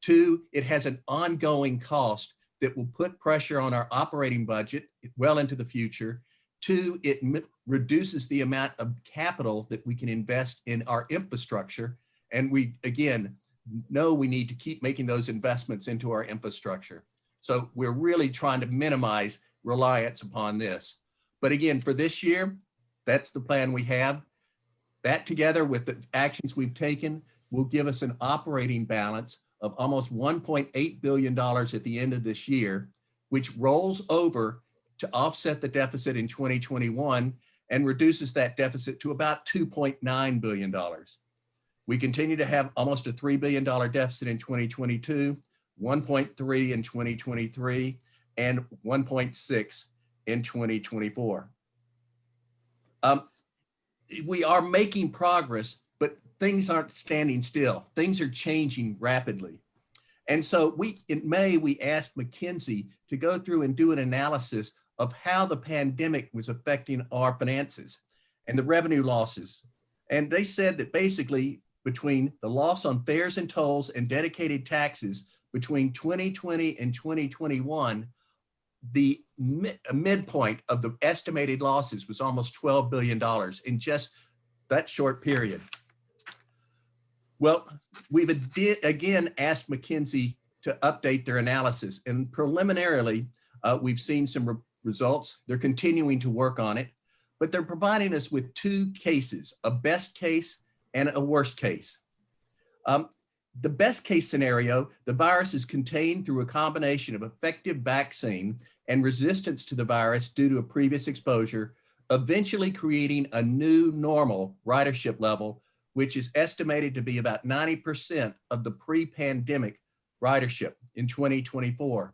Two, it has an ongoing cost that will put pressure on our operating budget well into the future. Two, it reduces the amount of capital that we can invest in our infrastructure. And we, again, know we need to keep making those investments into our infrastructure. So we're really trying to minimize reliance upon this. But again, for this year, that's the plan we have. That together with the actions we've taken will give us an operating balance of almost $1.8 billion at the end of this year, which rolls over to offset the deficit in 2021 and reduces that deficit to about $2.9 billion. We continue to have almost a $3 billion deficit in 2022, 1.3 in 2023, and 1.6 in 2024. We are making progress, but things aren't standing still. Things are changing rapidly. And so in May, we asked McKinsey to go through and do an analysis of how the pandemic was affecting our finances and the revenue losses. And they said that basically between the loss on fares and tolls and dedicated taxes between 2020 and 2021, the midpoint of the estimated losses was almost $12 billion in just that short period. Well, we've again asked McKinsey to update their analysis, and preliminarily, we've seen some results. They're continuing to work on it, but they're providing us with two cases, a best case and a worst case. The best case scenario, the virus is contained through a combination of effective vaccine and resistance to the virus due to a previous exposure, eventually creating a new normal ridership level, which is estimated to be about 90% of the pre-pandemic ridership in 2024.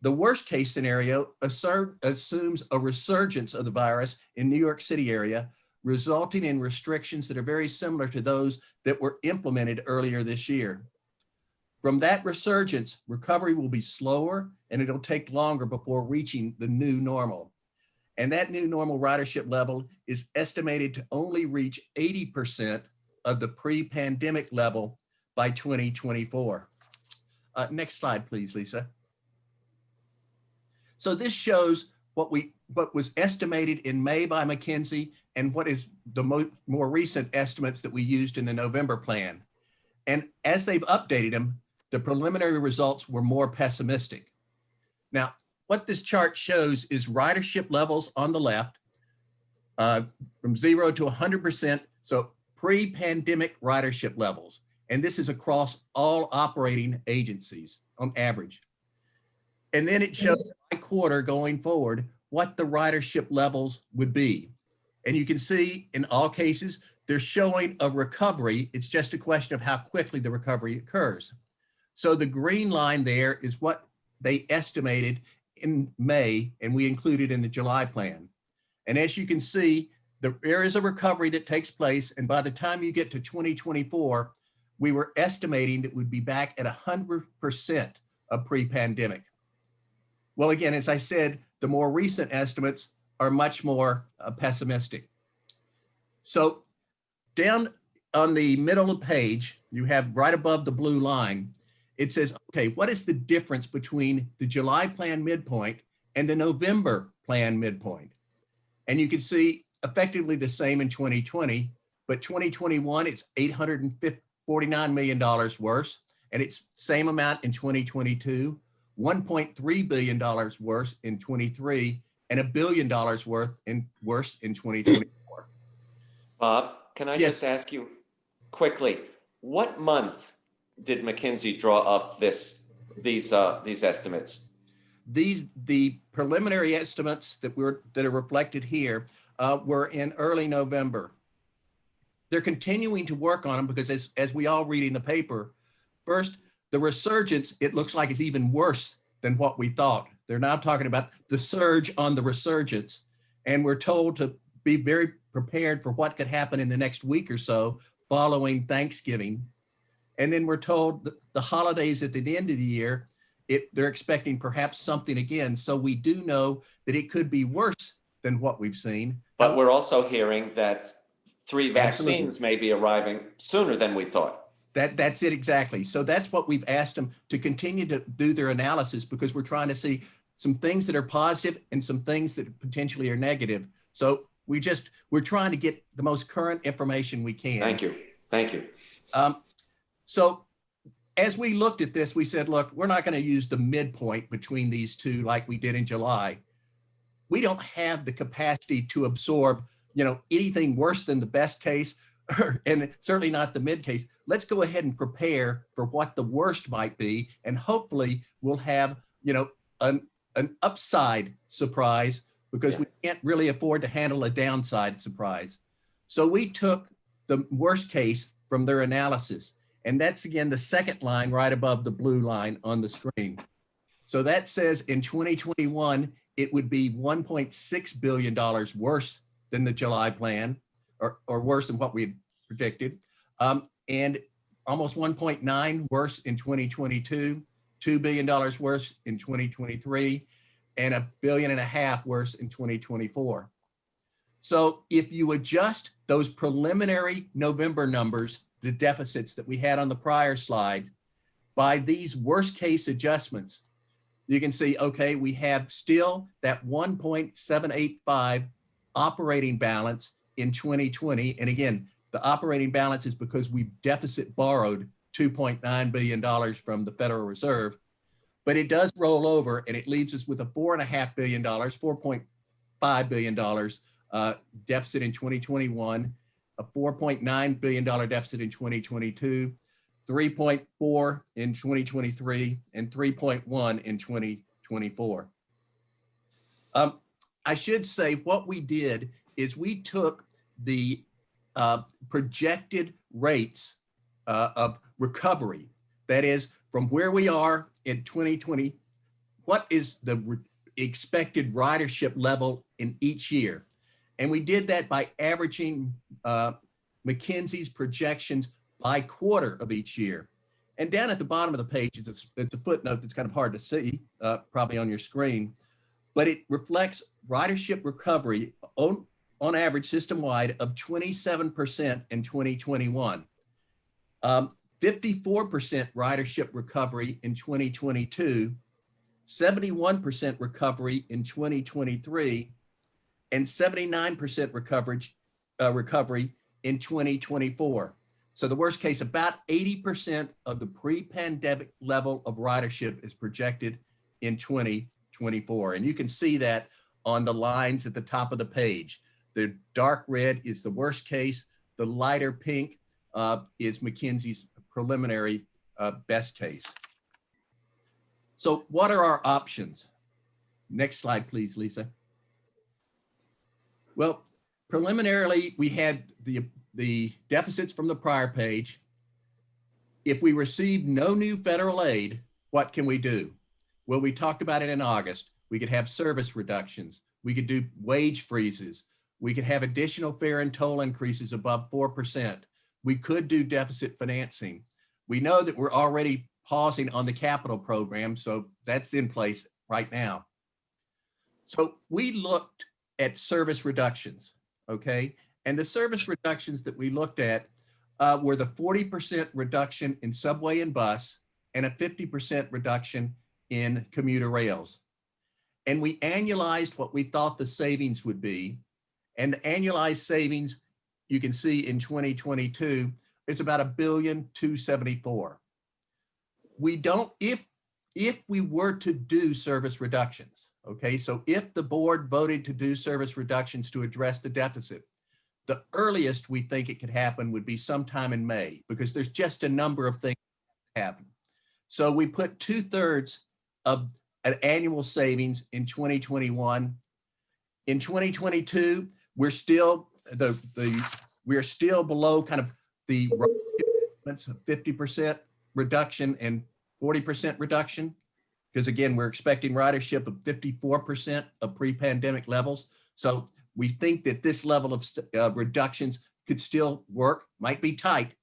The worst case scenario assumes a resurgence of the virus in New York City area, resulting in restrictions that are very similar to those that were implemented earlier this year. From that resurgence, recovery will be slower and it'll take longer before reaching the new normal. And that new normal ridership level is estimated to only reach 80% of the pre-pandemic level by 2024. Next slide, please, Lisa. So this shows what was estimated in May by McKinsey and what is the more recent estimates that we used in the November plan. And as they've updated them, the preliminary results were more pessimistic. Now, what this chart shows is ridership levels on the left from 0 to 100%, so pre-pandemic ridership levels. And this is across all operating agencies on average. And then it shows by quarter going forward what the ridership levels would be. And you can see in all cases, they're showing a recovery. It's just a question of how quickly the recovery occurs. So the green line there is what they estimated in May, and we included in the July plan. And as you can see, there is a recovery that takes place. And by the time you get to 2024, we were estimating that we'd be back at 100% of pre-pandemic. Well, again, as I said, the more recent estimates are much more pessimistic. So down on the middle of the page, you have right above the blue line, it says, okay, what is the difference between the July plan midpoint and the November plan midpoint? And you can see effectively the same in 2020, but 2021, it's $849 million worse, and it's same amount in 2022, $1.3 billion worse in 23, and $1 billion worse in 2024. Bob, can I Yes. just ask you quickly, what month did McKinsey draw up these estimates? The preliminary estimates that are reflected here were in early November. They're continuing to work on them because as we all read in the paper, first, the resurgence, it looks like it's even worse than what we thought. They're now talking about the surge on the resurgence, and we're told to be very prepared for what could happen in the next week or so following Thanksgiving. And then we're told that the holidays at the end of the year, they're expecting perhaps something again. So we do know that it could be worse than what we've seen. But we're also hearing that 3 vaccines Absolutely. may be arriving sooner than we thought. That's it exactly. So that's what we've asked them to continue to do their analysis, because we're trying to see some things that are positive and some things that potentially are negative. So we're trying to get the most current information we can. Thank you. Thank you. So as we looked at this, we said, look, we're not going to use the midpoint between these two like we did in July. We don't have the capacity to absorb, anything worse than the best case, and certainly not the mid case. Let's go ahead and prepare for what the worst might be, and hopefully we'll have, an upside surprise, because we can't really afford to handle a downside surprise. So we took the worst case from their analysis. And that's, again, the second line right above the blue line on the screen. So that says in 2021, it would be $1.6 billion worse than the July plan, or worse than what we had predicted. And almost 1.9 worse in 2022, $2 billion worse in 2023, and $1.5 billion worse in 2024. So if you adjust those preliminary November numbers, the deficits that we had on the prior slide, by these worst case adjustments, you can see, okay, we have still that 1.785 operating balance in 2020. And again, the operating balance is because we deficit borrowed $2.9 billion from the Federal Reserve, but it does roll over, and it leaves us with a $4.5 billion, $4.5 billion deficit in 2021, a $4.9 billion deficit in 2022, 3.4 in 2023, and 3.1 in 2024. I should say what we did is we took the projected rates of recovery, that is, from where we are in 2020, what is the expected ridership level in each year? And we did that by averaging McKinsey's projections by quarter of each year. And down at the bottom of the page, it's a footnote that's kind of hard to see, probably on your screen, but it reflects ridership recovery on average system-wide of 27% in 2021. 54% ridership recovery in 2022, 71% recovery in 2023, and 79% recovery in 2024. So the worst case, about 80% of the pre-pandemic level of ridership is projected in 2024. And you can see that on the lines at the top of the page. The dark red is the worst case. The lighter pink is McKinsey's preliminary best case. So what are our options? Next slide, please, Lisa. Well, preliminarily, we had the deficits from the prior page. If we receive no new federal aid, what can we do? Well, we talked about it in August. We could have service reductions. We could do wage freezes. We could have additional fare and toll increases above 4%. We could do deficit financing. We know that we're already pausing on the capital program, so that's in place right now. So we looked at service reductions, okay? And the service reductions that we looked at were the 40% reduction in subway and bus and a 50% reduction in commuter rails. And we annualized what we thought the savings would be. And the annualized savings you can see in 2022, it's about $1,274,000,000. We don't, if we were to do service reductions, okay, so if the board voted to do service reductions to address the deficit, the earliest we think it could happen would be sometime in May, because there's just a number of things that happen. So we put 2/3 of an annual savings in 2021. In 2022, we're still we're still below kind of the 50% reduction and 40% reduction, because again, we're expecting ridership of 54% of pre-pandemic levels. So we think that this level of reductions could still work, might be tight,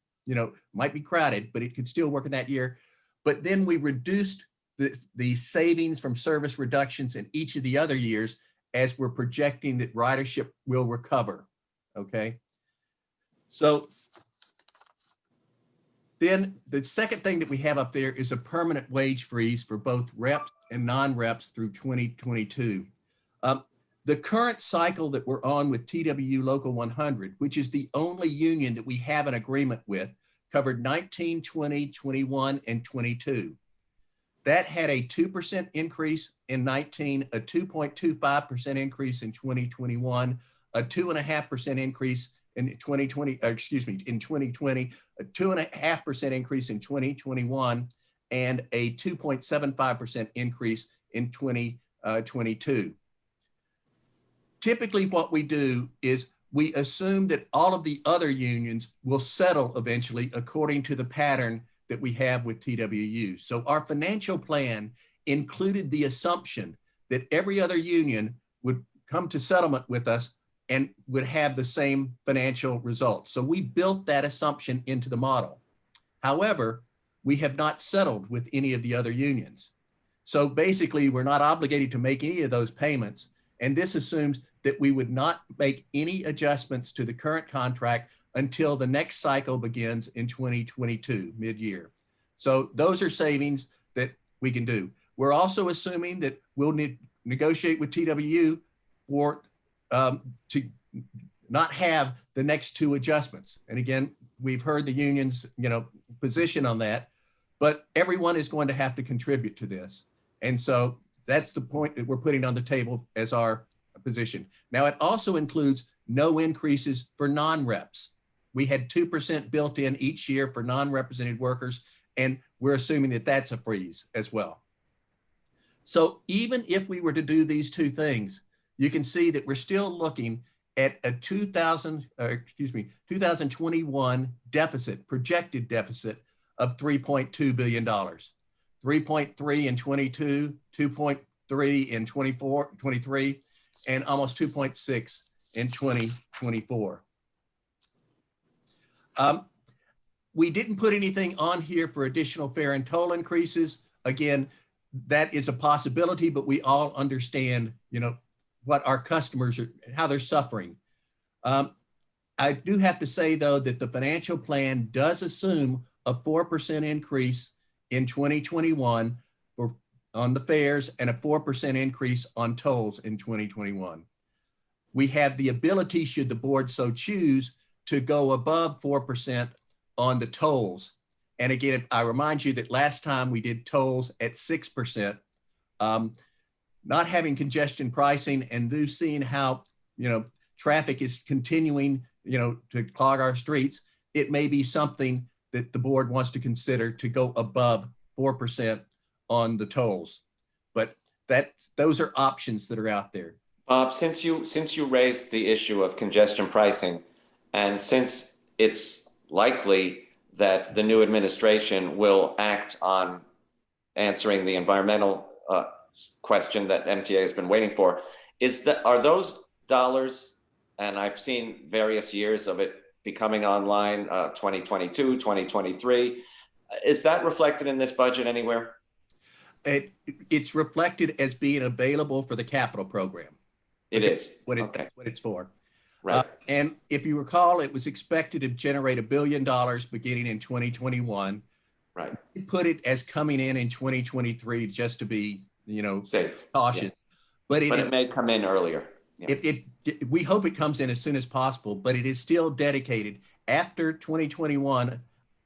might be crowded, but it could still work in that year. But then we reduced the savings from service reductions in each of the other years as we're projecting that ridership will recover, okay? So then the second thing that we have up there is a permanent wage freeze for both reps and non-reps through 2022. The current cycle that we're on with TWU Local 100, which is the only union that we have an agreement with, covered 19, 20, 21, and 22. That had a 2% increase in 19, a 2.25% increase in 2021, a 2.5% increase in 2020, in 2020, a 2.5% increase in 2021, and a 2.75% increase in 2022. Typically what we do is we assume that all of the other unions will settle eventually according to the pattern that we have with TWU. So our financial plan included the assumption that every other union would come to settlement with us and would have the same financial results. So we built that assumption into the model. However, we have not settled with any of the other unions. So basically, we're not obligated to make any of those payments. And this assumes that we would not make any adjustments to the current contract until the next cycle begins in 2022, mid-year. So those are savings that we can do. We're also assuming that we'll negotiate with TWU for to not have the next two adjustments. And again, we've heard the union's position on that, but everyone is going to have to contribute to this. And so that's the point that we're putting on the table as our position. Now, it also includes no increases for non-reps. We had 2% built in each year for non-represented workers, and we're assuming that that's a freeze as well. So even if we were to do these two things, you can see that we're still looking at a 2021 deficit, projected deficit of $3.2 billion. 3.3 in 22, 2.3 in 23, and almost 2.6 in 2024. We didn't put anything on here for additional fare and toll increases. Again, that is a possibility, but we all understand, what our customers are, how they're suffering. I do have to say though, that the financial plan does assume a 4% increase in 2021 on the fares and a 4% increase on tolls in 2021. We have the ability, should the board so choose, to go above 4% on the tolls. And again, I remind you that last time we did tolls at 6%, not having congestion pricing and seeing how, traffic is continuing, to clog our streets, it may be something that the board wants to consider to go above 4% on the tolls. But those are options that are out there. Bob, since you raised the issue of congestion pricing, and since it's likely that the new administration will act on answering the environmental question that MTA has been waiting for, are those dollars, and I've seen various years of it becoming online, 2022, 2023, is that reflected in this budget anywhere? It's reflected as being available for the capital program. It is. What Okay. what it's for. Right. And if you recall, it was expected to generate $1 billion beginning in 2021. Right. We put it as coming in 2023 just to be, safe, cautious. Yeah. But it may come in earlier. Yeah. We hope it comes in as soon as possible, but it is still dedicated after 2021.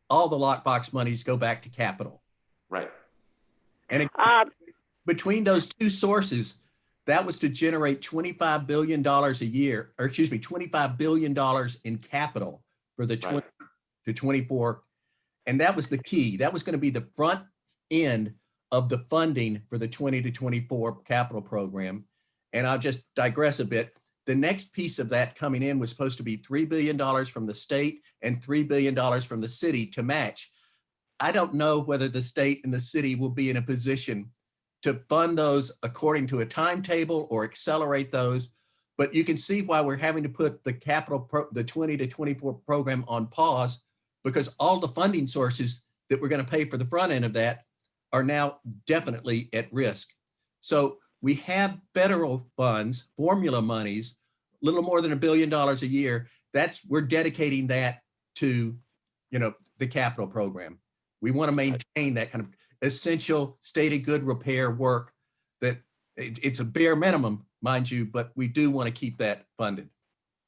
All the lockbox monies go back to capital. Right. And between those two sources, that was to generate $25 billion a year, or excuse me, $25 billion in capital for the 20 to 24. And that was the key. That was going to be the front end of the funding for the 20 to 24 capital program. And I'll just digress a bit. The next piece of that coming in was supposed to be $3 billion from the state and $3 billion from the city to match. I don't know whether the state and the city will be in a position to fund those according to a timetable or accelerate those. But you can see why we're having to put the the 20 to 24 program on pause, because all the funding sources that we're going to pay for the front end of that are now definitely at risk. So we have federal funds, formula monies, a little more than $1 billion a year. We're dedicating that to, the capital program. We want to maintain that kind of essential state of good repair work that it's a bare minimum, mind you, but we do want to keep that funded.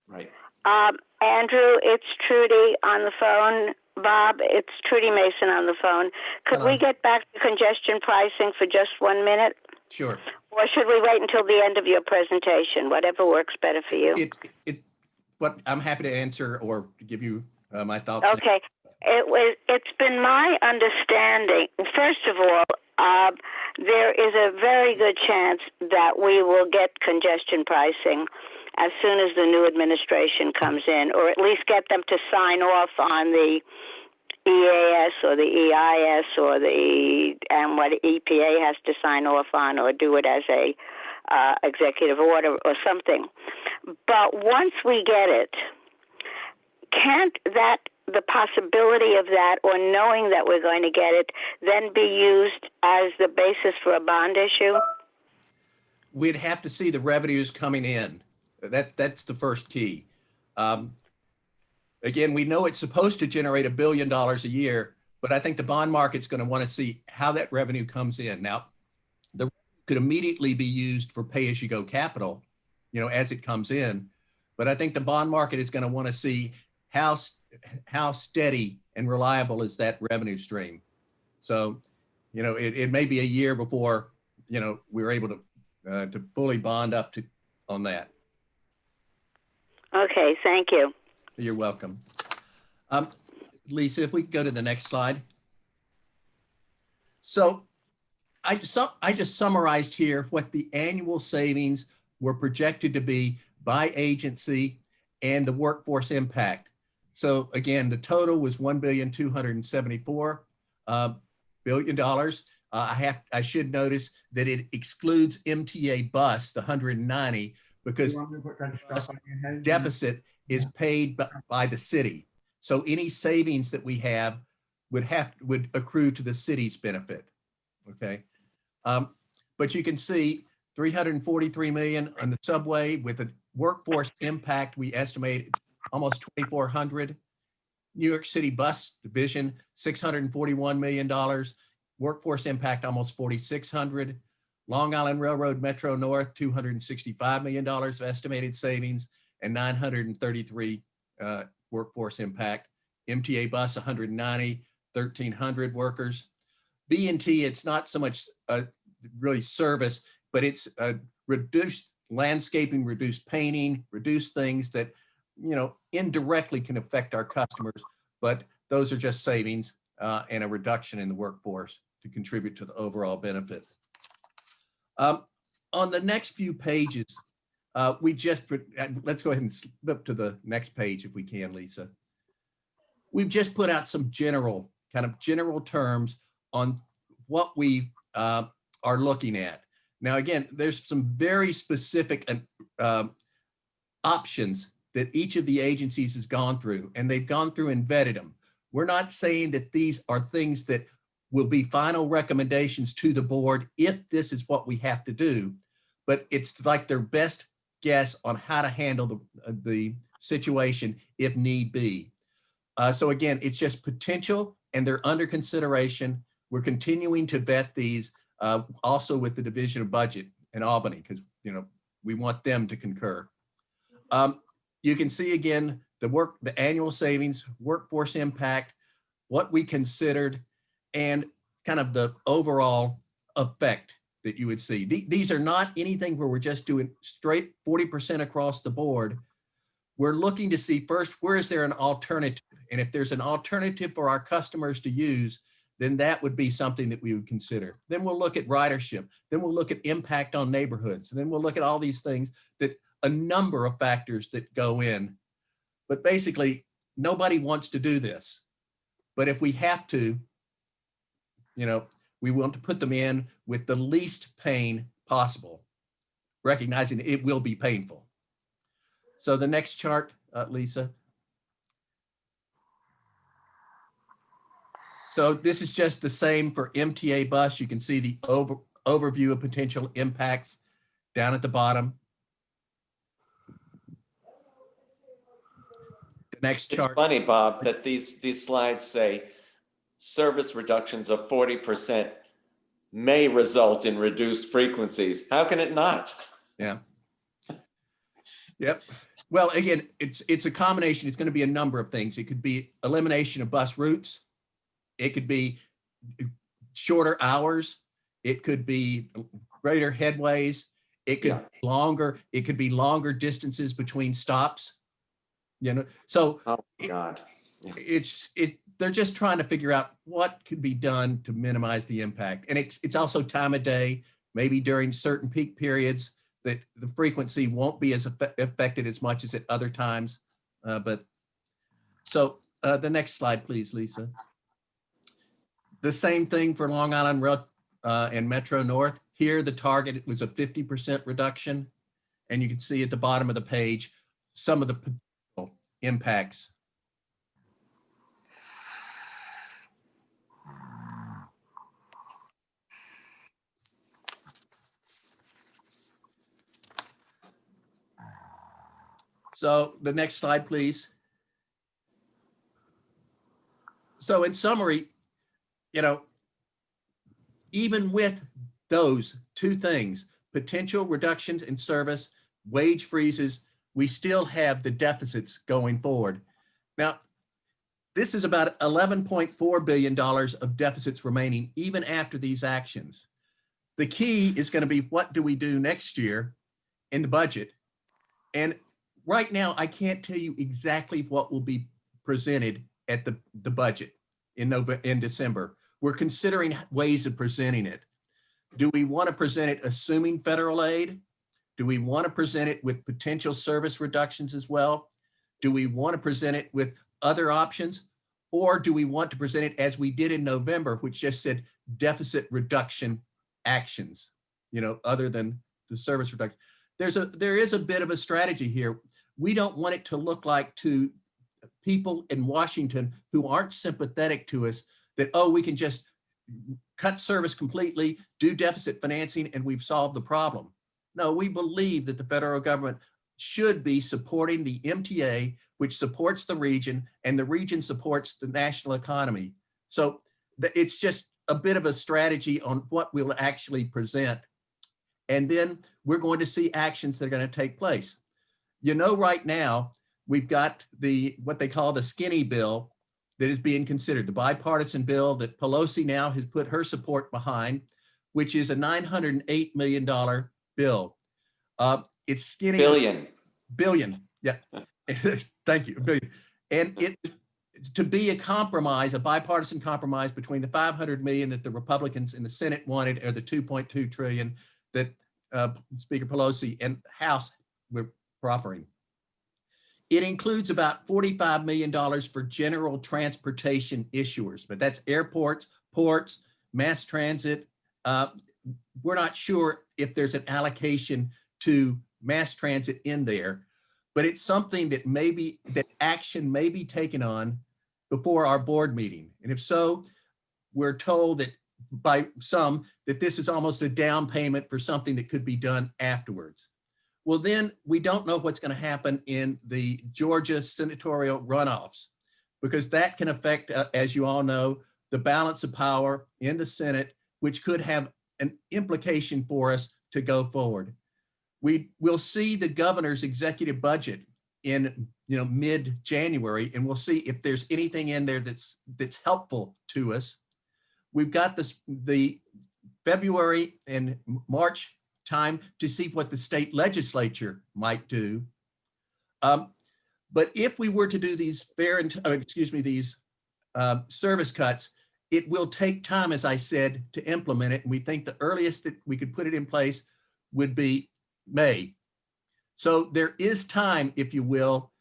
Right. Andrew, it's Trudy on the phone. Bob, it's Trudy Mason on the phone. Could we get back to congestion pricing for just 1 minute? Sure. Or should we wait until the end of your presentation? Whatever works better for you. What I'm happy to answer or to give you my thoughts. Okay. It's been my understanding, first of all, there is a very good chance that we will get congestion pricing as soon as the new administration comes in, or at least get them to sign off on the EAS or the EIS or and what EPA has to sign off on, or do it as a executive order or something. But once we get it, can't the possibility of that, or knowing that we're going to get it, then be used as the basis for a bond issue? We'd have to see the revenues coming in. That's the first key. Again, we know it's supposed to generate $1 billion a year, but I think the bond market's going to want to see how that revenue comes in. Now, the could immediately be used for pay-as-you-go capital, as it comes in. But I think the bond market is going to want to see how steady and reliable is that revenue stream. So, it may be a year before, we're able to fully bond up on that. Okay, thank you. You're welcome. Lisa, if we could go to the next slide. So I just summarized here what the annual savings were projected to be by agency and the workforce impact. So again, the total was $1,274 billion. I should notice that it excludes MTA bus, the 190, because deficit is paid by the city. So any savings that we have would accrue to the city's benefit. Okay. But you can see 343 million on the subway with a workforce impact. We estimate almost 2,400. New York City bus division, $641 million. Workforce impact, almost 4,600. Long Island Railroad Metro North, $265 million of estimated savings and 933 workforce impact. MTA bus, 190, 1,300 workers. B&T, it's not so much really service, but it's reduced landscaping, reduced painting, reduced things that, indirectly can affect our customers, but those are just savings and a reduction in the workforce to contribute to the overall benefit. On the next few pages, let's go ahead and flip to the next page if we can, Lisa. We've just put out some general terms on what we are looking at. Now, again, there's some very specific options that each of the agencies has gone through, and they've gone through and vetted them. We're not saying that these are things that will be final recommendations to the board if this is what we have to do, but it's like their best guess on how to handle the situation if need be. So again, it's just potential and they're under consideration. We're continuing to vet these also with the Division of Budget in Albany, because We want them to concur. You can see again, the annual savings, workforce impact, what we considered, and kind of the overall effect that you would see. These are not anything where we're just doing straight 40% across the board. We're looking to see first, where is there an alternative? And if there's an alternative for our customers to use, then that would be something that we would consider. Then we'll look at ridership. Then we'll look at impact on neighborhoods. And then we'll look at all these things, that a number of factors that go in. But basically, nobody wants to do this. But if we have to, we want to put them in with the least pain possible, recognizing that it will be painful. So the next chart, Lisa. So this is just the same for MTA bus. You can see the overview of potential impacts down at the bottom. The next chart. It's funny, Bob, that these slides say service reductions of 40% may result in reduced frequencies. How can it not? Yeah. Yep. Well, again, it's a combination. It's going to be a number of things. It could be elimination of bus routes. It could be shorter hours. It could be greater headways. It could be longer. It could be longer distances between stops. So oh God, they're just trying to figure out what could be done to minimize the impact. And it's also time of day, maybe during certain peak periods that the frequency won't be as affected as much as at other times. The next slide, please, Lisa. The same thing for Long Island Rail and Metro North. Here, the target was a 50% reduction. And you can see at the bottom of the page, some of the potential impacts. So the next slide, please. So in summary, even with those two things, potential reductions in service, wage freezes, we still have the deficits going forward. Now, this is about $11.4 billion of deficits remaining even after these actions. The key is going to be, what do we do next year in the budget? And right now, I can't tell you exactly what will be presented at the budget in December. We're considering ways of presenting it. Do we want to present it assuming federal aid? Do we want to present it with potential service reductions as well? Do we want to present it with other options? Or do we want to present it as we did in November, which just said deficit reduction actions, other than the service reduction? There is a bit of a strategy here. We don't want it to look like to people in Washington who aren't sympathetic to us that, oh, we can just cut service completely, do deficit financing, and we've solved the problem. No, we believe that the federal government should be supporting the MTA, which supports the region, and the region supports the national economy. So it's just a bit of a strategy on what we'll actually present. And then we're going to see actions that are going to take place. Right now, we've got what they call the skinny bill that is being considered, the bipartisan bill that Pelosi now has put her support behind, which is a $908 million bill. It's skinny. Billion. Yeah. Thank you. Billion. And it to be a compromise, a bipartisan compromise between the $500 million that the Republicans in the Senate wanted, or the $2.2 trillion that Speaker Pelosi and House were proffering. It includes about $45 million for general transportation issuers, but that's airports, ports, mass transit. We're not sure if there's an allocation to mass transit in there, but it's something that action may be taken on before our board meeting. And if so, we're told that by some that this is almost a down payment for something that could be done afterwards. Well, then we don't know what's going to happen in the Georgia senatorial runoffs, because that can affect, as you all know, the balance of power in the Senate, which could have an implication for us to go forward. we'll see the governor's executive budget in mid-January, and we'll see if there's anything in there that's helpful to us. We've got the February and March time to see what the state legislature might do. But if we were to do these service cuts, it will take time, as I said, to implement it. And we think the earliest that we could put it in place would be May. So there is time, if you will,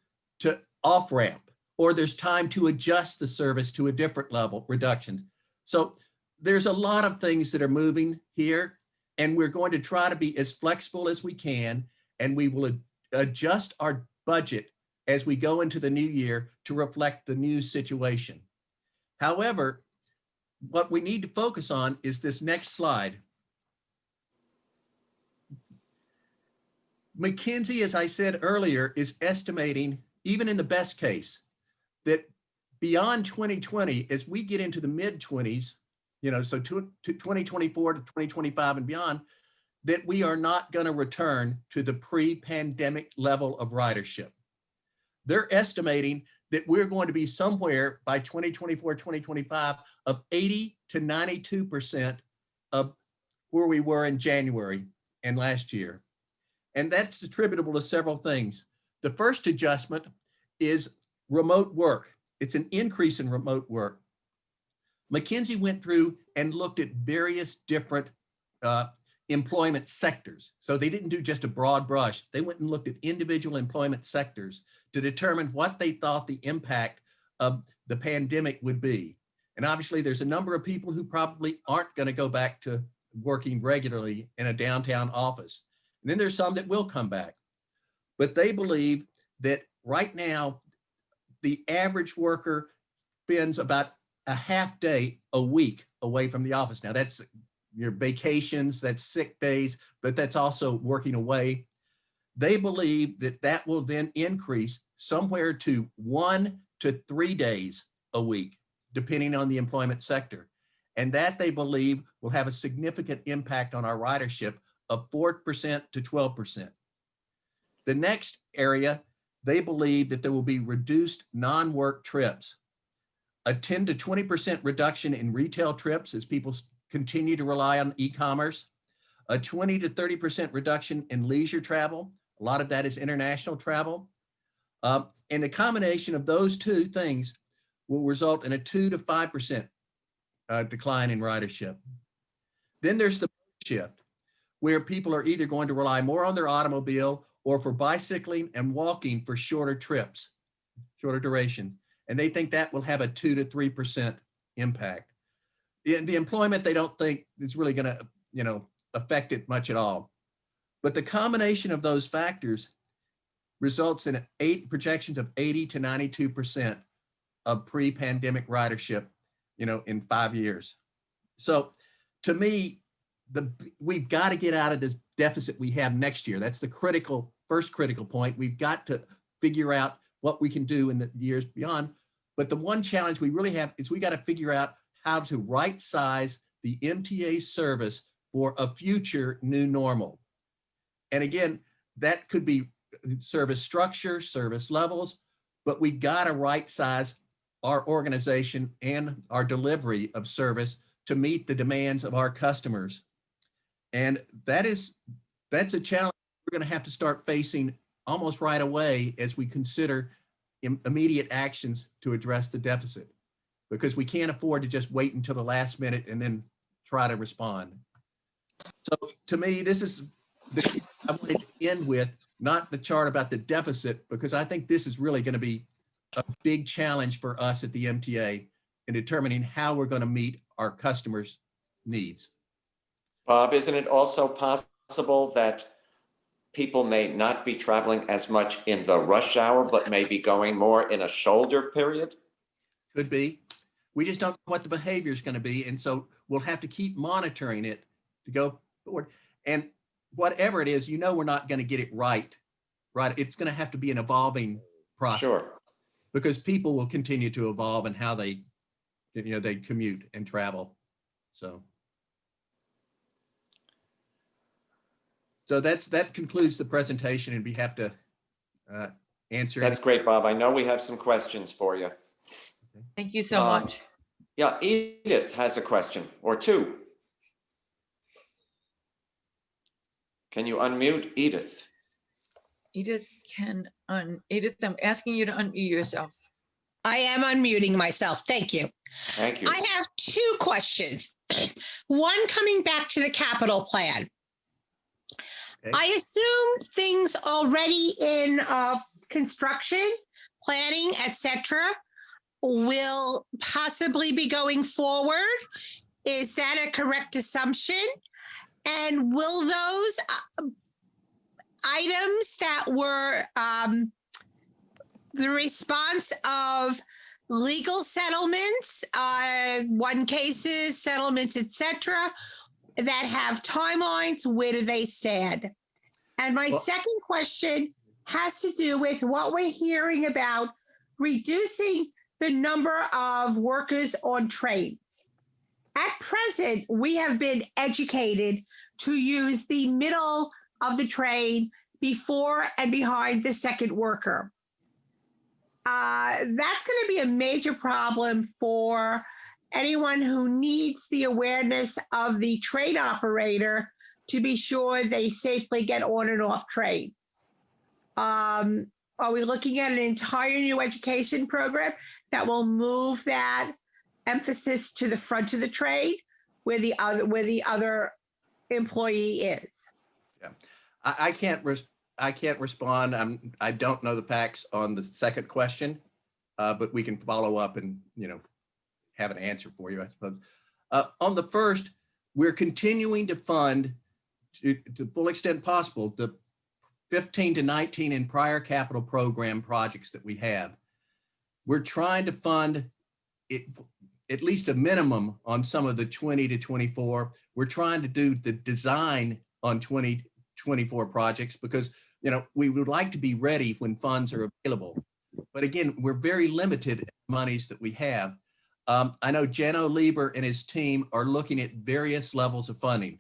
to off ramp, or there's time to adjust the service to a different level, reductions. So there's a lot of things that are moving here, and we're going to try to be as flexible as we can, and we will adjust our budget as we go into the new year to reflect the new situation. However, what we need to focus on is this next slide. McKinsey, as I said earlier, is estimating, even in the best case, that beyond 2020, as we get into the mid-20s, so to 2024 to 2025 and beyond, that we are not going to return to the pre-pandemic level of ridership. They're estimating that we're going to be somewhere by 2024, 2025 of 80 to 92% of where we were in January and last year. And that's attributable to several things. The first adjustment is remote work. It's an increase in remote work. McKinsey went through and looked at various different employment sectors. So they didn't do just a broad brush. They went and looked at individual employment sectors to determine what they thought the impact of the pandemic would be. And obviously there's a number of people who probably aren't going to go back to working regularly in a downtown office. And then there's some that will come back. But they believe that right now, the average worker spends about a half day a week away from the office. Now that's your vacations, that's sick days, but that's also working away. They believe that that will then increase somewhere to 1 to 3 days a week, depending on the employment sector. And that they believe will have a significant impact on our ridership of 4% to 12%. The next area, they believe that there will be reduced non-work trips, a 10 to 20% reduction in retail trips as people continue to rely on e-commerce, a 20 to 30% reduction in leisure travel. A lot of that is international travel. And the combination of those two things will result in a 2 to 5% decline in ridership. Then there's the shift, where people are either going to rely more on their automobile or for bicycling and walking for shorter trips, shorter duration. And they think that will have a 2 to 3% impact. The employment, they don't think is really going to, affect it much at all. But the combination of those factors results in projections of 80 to 92% of pre-pandemic ridership, in 5 years. So to me, we've got to get out of this deficit we have next year. That's the first critical point. We've got to figure out what we can do in the years beyond. But the one challenge we really have is we got to figure out how to right size the MTA service for a future new normal. And again, that could be service structure, service levels, but we got to right size our organization and our delivery of service to meet the demands of our customers. And that's a challenge we're going to have to start facing almost right away as we consider immediate actions to address the deficit, because we can't afford to just wait until the last minute and then try to respond. So to me, this is the I wanted to end with, not the chart about the deficit, because I think this is really going to be a big challenge for us at the MTA in determining how we're going to meet our customers' needs. Bob, isn't it also possible that people may not be traveling as much in the rush hour, but may be going more in a shoulder period? Could be. We just don't know what the behavior is going to be. And so we'll have to keep monitoring it to go forward. And whatever it is, we're not going to get it right. It's going to have to be an evolving process. Sure. Because people will continue to evolve in how they commute and travel. So. So that concludes the presentation, and we have to answer. That's great, Bob. I know we have some questions for you. Thank you so much. Yeah, Edith has a question or two. Can you unmute Edith? Edith, Edith, I'm asking you to unmute yourself. I am unmuting myself. Thank you. Thank you. I have two questions. One coming back to the capital plan. Okay. I assume things already in construction, planning, etc., will possibly be going forward. Is that a correct assumption? And will those items that were the response of legal settlements, one cases, settlements, etc., that have timelines, where do they stand? And my second question has to do with what we're hearing about reducing the number of workers on trains. At present, we have been educated to use the middle of the train before and behind the second worker. That's going to be a major problem for anyone who needs the awareness of the train operator to be sure they safely get on and off trains. Are we looking at an entire new education program that will move that emphasis to the front of the train where the other employee is? Yeah, I can't respond. I don't know the facts on the second question, but we can follow up and have an answer for you, I suppose. On the first, we're continuing to fund to the full extent possible the 15 to 19 in prior capital program projects that we have. We're trying to fund it at least a minimum on some of the 20 to 24. We're trying to do the design on 2024 projects because we would like to be ready when funds are available. But again, we're very limited in the monies that we have. I know Jano Lieber and his team are looking at various levels of funding.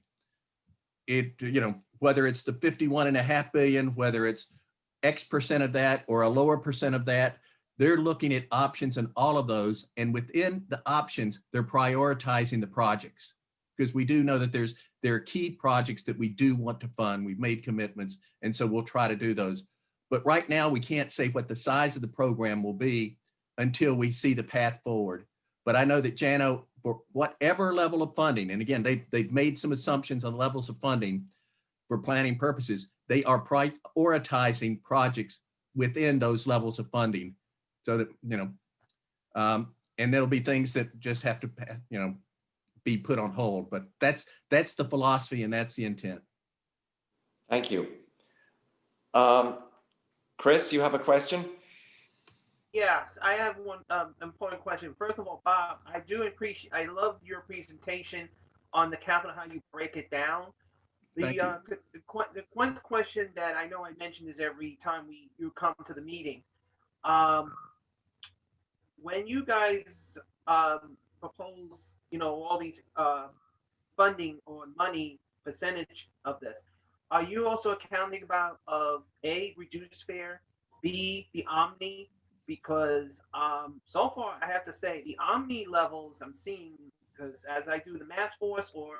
Whether it's the 51.5 billion, whether it's X percent of that or a lower percent of that, they're looking at options and all of those. And within the options, they're prioritizing the projects because we do know that there are key projects that we do want to fund. We've made commitments, and so we'll try to do those. But right now, we can't say what the size of the program will be until we see the path forward. But I know that Jano, for whatever level of funding, and again, they've made some assumptions on levels of funding for planning purposes, they are prioritizing projects within those levels of funding. So that, and there'll be things that just have to, be put on hold, but that's the philosophy and that's the intent. Thank you. Chris, you have a question? Yes, I have one important question. First of all, Bob, I love your presentation on the capital, how you break it down. The one question that I know I mentioned is every time you come to the meeting. When you guys propose, all these funding or money percentage of this, are you also accounting about A, reduced fare, B, the Omni? Because so far, I have to say, the Omni levels I'm seeing, because as I do the mass force or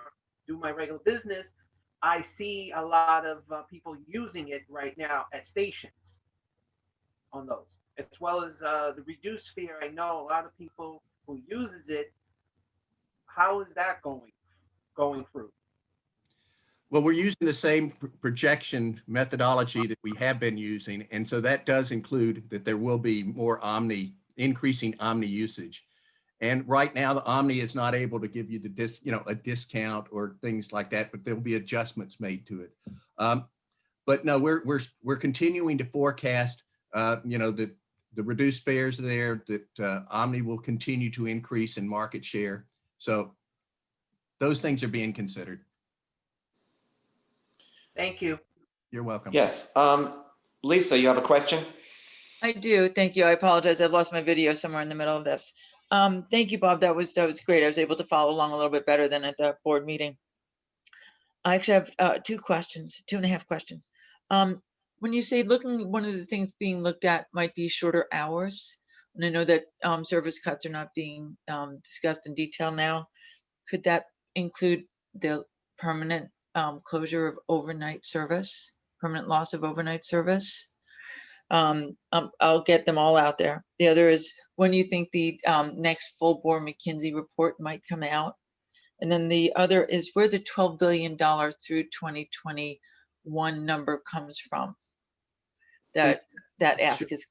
do my regular business, I see a lot of people using it right now at stations on those, as well as the reduced fare. I know a lot of people who uses it. How is that going through? Well, we're using the same projection methodology that we have been using. And so that does include that there will be more increasing Omni usage. And right now the Omni is not able to give you a discount or things like that, but there'll be adjustments made to it. But no, we're continuing to forecast, that the reduced fares there, that Omni will continue to increase in market share. So those things are being considered. Thank you. You're welcome. Yes. Lisa, you have a question? I do. Thank you. I apologize. I've lost my video somewhere in the middle of this. Thank you, Bob. That was great. I was able to follow along a little bit better than at the board meeting. I actually have two and a half questions. When you say one of the things being looked at might be shorter hours, and I know that service cuts are not being discussed in detail now. Could that include the permanent closure of overnight service, permanent loss of overnight service? I'll get them all out there. The other is when you think the next full bore McKinsey report might come out. And then the other is where the $12 billion through 2021 number comes from. That ask is.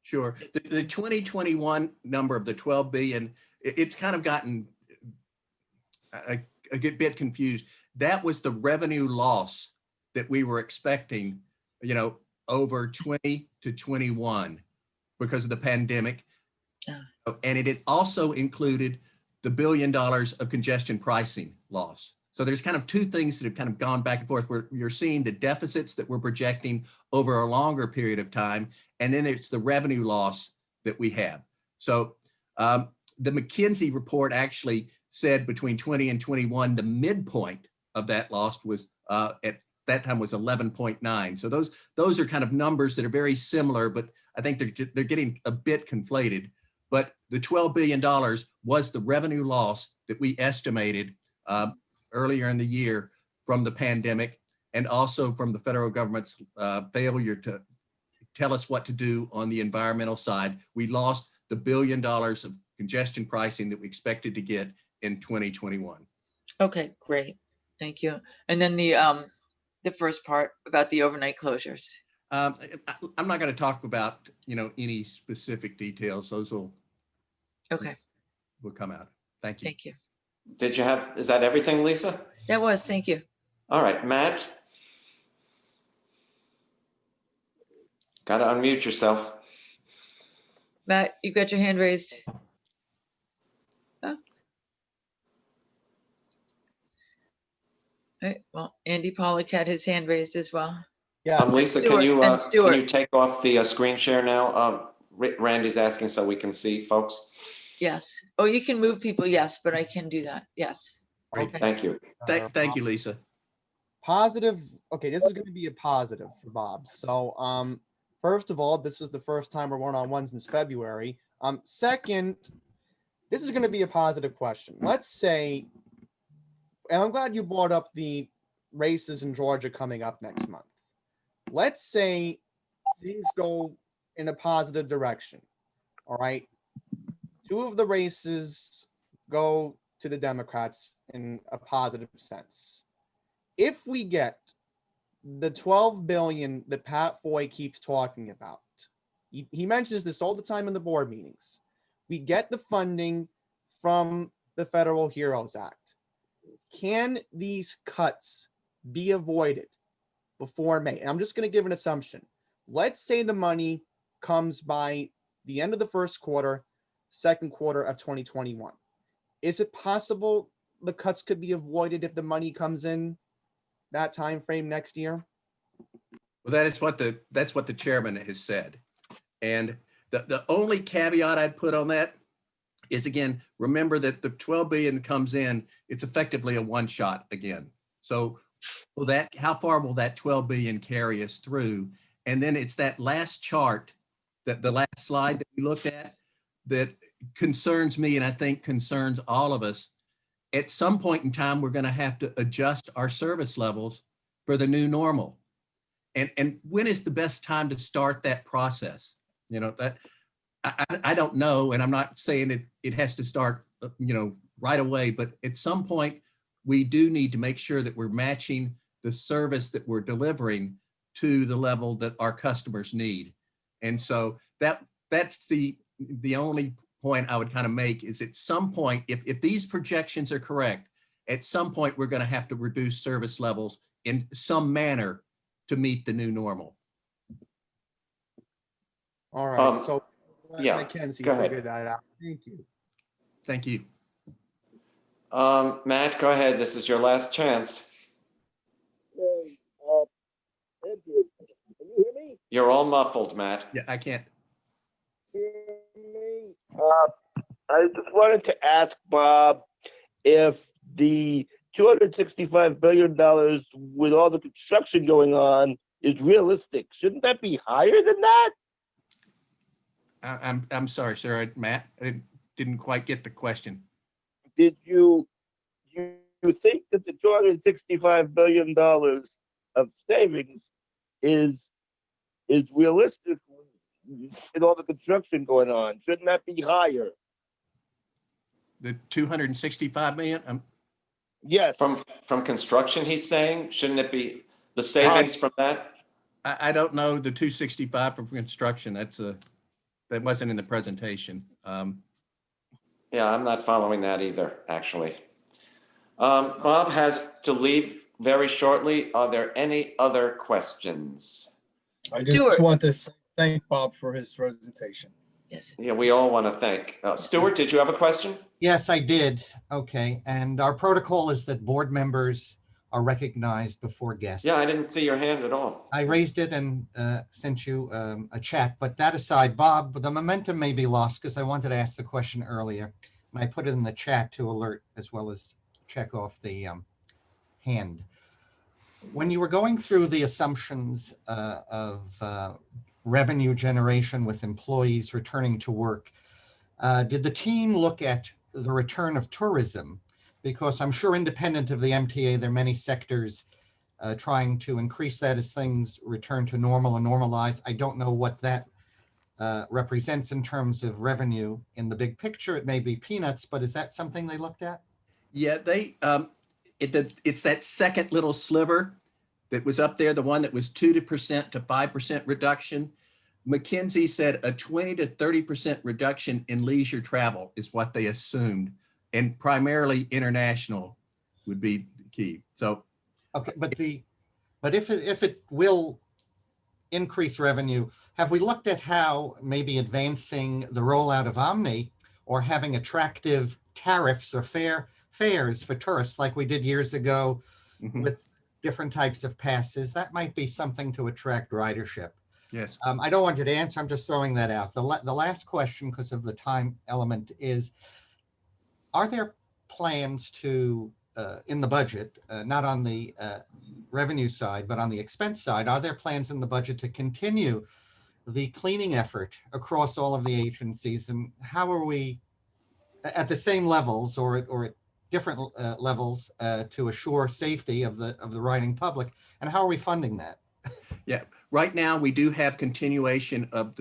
Sure. The 2021 number of the 12 billion, it's kind of gotten a good bit confused. That was the revenue loss that we were expecting, over 20 to 21 because of the pandemic. And it also included the $1 billion of congestion pricing loss. So there's kind of two things that have kind of gone back and forth where you're seeing the deficits that we're projecting over a longer period of time. And then it's the revenue loss that we have. So the McKinsey report actually said between 20 and 21, the midpoint of that loss was at that time was 11.9. So those are kind of numbers that are very similar, but I think they're getting a bit conflated. But the $12 billion was the revenue loss that we estimated earlier in the year from the pandemic and also from the federal government's failure to tell us what to do on the environmental side. We lost the $1 billion of congestion pricing that we expected to get in 2021. Okay, great. Thank you. And then the first part about the overnight closures. I'm not going to talk about, any specific details. Those will come out. Thank you. Thank you. Is that everything, Lisa? That was, thank you. All right, Matt. Got to unmute yourself. Matt, you've got your hand raised. Oh. All right, well, Andy Pollock had his hand raised as well. Yeah. Lisa, can you take off the screen share now? Randy's asking so we can see folks. Yes. Oh, you can move people. Yes, but I can do that. Yes. Great. Okay. Thank you. Thank you, Lisa. Positive. Okay, this is going to be a positive for Bob. So, first of all, this is the first time we're one-on-one since February. Second, this is going to be a positive question. Let's say, and I'm glad you brought up the races in Georgia coming up next month. Let's say things go in a positive direction. All right. 2 of the races go to the Democrats in a positive sense. If we get the 12 billion that Pat Foy keeps talking about, he mentions this all the time in the board meetings. We get the funding from the Federal Heroes Act. Can these cuts be avoided before May? And I'm just going to give an assumption. Let's say the money comes by the end of the first quarter, second quarter of 2021. Is it possible the cuts could be avoided if the money comes in that time frame next year? Well, that's what the chairman has said. And the only caveat I'd put on that is, again, remember that the 12 billion that comes in, it's effectively a one shot again. So how far will that 12 billion carry us through? And then it's that last chart, that the last slide that we looked at, that concerns me, and I think concerns all of us. At some point in time, we're going to have to adjust our service levels for the new normal. And when is the best time to start that process? That I don't know, and I'm not saying that it has to start, right away, but at some point, we do need to make sure that we're matching the service that we're delivering to the level that our customers need. And so that's the only point I would kind of make is at some point, if these projections are correct, at some point, we're going to have to reduce service levels in some manner to meet the new normal. All right. So yeah, McKenzie go ahead. figured that out. Thank you. Thank you. Matt, go ahead. This is your last chance. Thank you. Can you hear me? You're all muffled, Matt. Yeah, I can't. Hear me? I just wanted to ask Bob if the $265 billion with all the construction going on is realistic. Shouldn't that be higher than that? I'm sorry, sir, Matt, I didn't quite get the question. Did you think that the $265 billion of savings is realistic with all the construction going on? Shouldn't that be higher? The 265 million? Yes. From construction, he's saying, shouldn't it be the savings from that? I don't know the 265 from construction. That wasn't in the presentation. Yeah, I'm not following that either, actually. Bob has to leave very shortly. Are there any other questions? I just Stuart. want to thank Bob for his presentation. Yes. Yeah, we all want to thank. Stuart, did you have a question? Yes, I did. Okay. And our protocol is that board members are recognized before guests. Yeah, I didn't see your hand at all. I raised it and sent you a chat. But that aside, Bob, the momentum may be lost because I wanted to ask the question earlier. And I put it in the chat to alert as well as check off the hand. When you were going through the assumptions of revenue generation with employees returning to work, did the team look at the return of tourism? Because I'm sure independent of the MTA, there are many sectors trying to increase that as things return to normal and normalize. I don't know what that represents in terms of revenue in the big picture. It may be peanuts, but is that something they looked at? Yeah, it's that second little sliver that was up there, the one that was 2% to 5% reduction. McKinsey said a 20 to 30% reduction in leisure travel is what they assumed, and primarily international would be key. So, okay, but if it will increase revenue, have we looked at how maybe advancing the rollout of Omni or having attractive tariffs or fares for tourists like we did years ago with different types of passes? That might be something to attract ridership. Yes. I don't want you to answer. I'm just throwing that out. The last question, because of the time element, is, are there plans to, in the budget, not on the revenue side, but on the expense side, are there plans in the budget to continue the cleaning effort across all of the agencies? And how are we at the same levels or at different levels to assure safety of the riding public? And how are we funding that? Yeah, right now we do have continuation of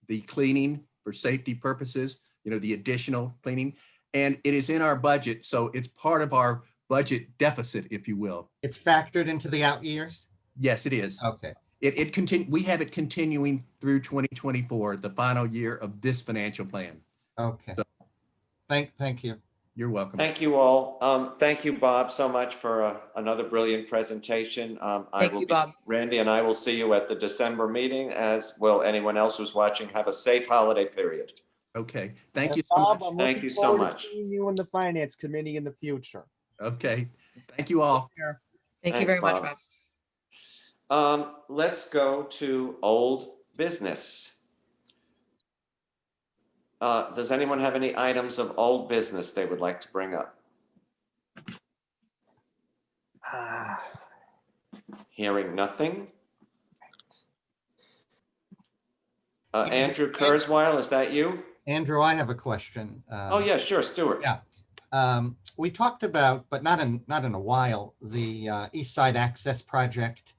the cleaning for safety purposes, the additional cleaning, and it is in our budget. So it's part of our budget deficit, if you will. It's factored into the out years? Yes, it is. Okay. We have it continuing through 2024, the final year of this financial plan. Okay. So, thank you. You're welcome. Thank you all. Thank you, Bob, so much for another brilliant presentation. Bob. Randy and I will see you at the December meeting, as will anyone else who's watching. Have a safe holiday period. Okay. Thank you so Bob, much. I'm Thank looking you so forward to much. seeing you in the finance committee in the future. Okay. Thank you all. Thank you Thanks, very much, Bob. Bob. Let's go to old business. Does anyone have any items of old business they would like to bring up? Hearing nothing. Andrew Kurzweil, is that you? Andrew, I have a question. Oh yeah, sure, Stuart. Yeah. We talked about, but not in a while, the East Side Access Project.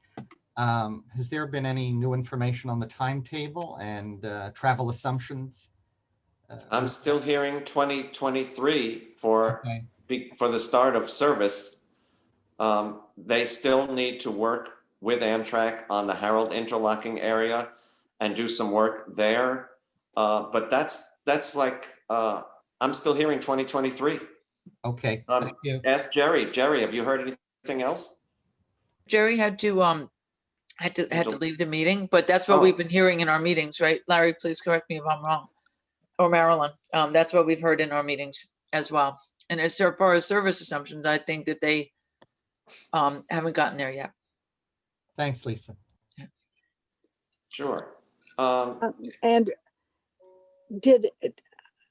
Has there been any new information on the timetable and travel assumptions? I'm still hearing 2023 for the start of service. They still need to work with Amtrak on the Harold interlocking area and do some work there. But that's like, I'm still hearing 2023. Okay, thank you. Ask Jerry. Jerry, have you heard anything else? Jerry had to leave the meeting, but that's what we've been hearing in our meetings, right? Larry, please correct me if I'm wrong. Or Marilyn, that's what we've heard in our meetings as well. And as far as service assumptions, I think that they haven't gotten there yet. Thanks, Lisa. Sure. And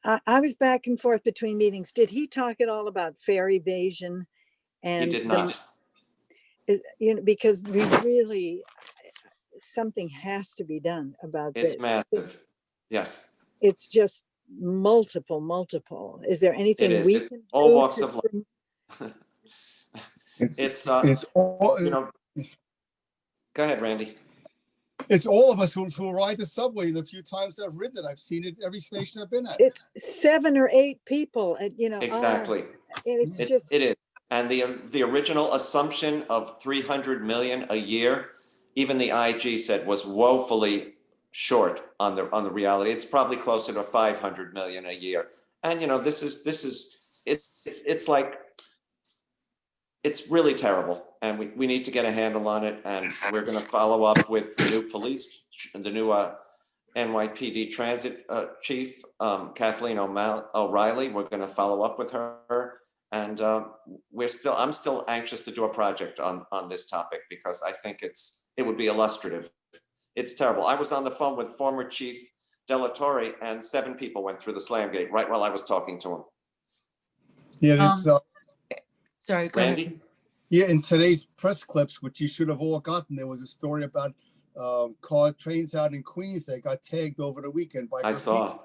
I was back and forth between meetings. Did he talk at all about fare evasion And did not. Because we really, something has to be done about this. It's massive. Yes, It's just multiple. Is there it anything is. we It's can all do walks to of life. It's all, you know. Go ahead, Randy. it's all of us who ride the subway. The few times I've ridden it, I've seen it every station I've been at. It's 7 or 8 people, and Exactly. and it's It just is. And the original assumption of 300 million a year, even the IG said was woefully short on the reality. It's probably closer to 500 million a year. And this is it's like, it's really terrible. And we need to get a handle on it. And we're going to follow up with the new police, the new NYPD transit chief, Kathleen O'Reilly. We're going to follow up with her. And I'm still anxious to do a project on this topic because I think it would be illustrative. It's terrible. I was on the phone with former Chief Della Torre, and 7 people went through the slam gate right while I was talking to him. Yeah, it's Sorry, go Randy? ahead. yeah. In today's press clips, which you should have all gotten, there was a story about trains out in Queens that got tagged over the weekend by. I saw.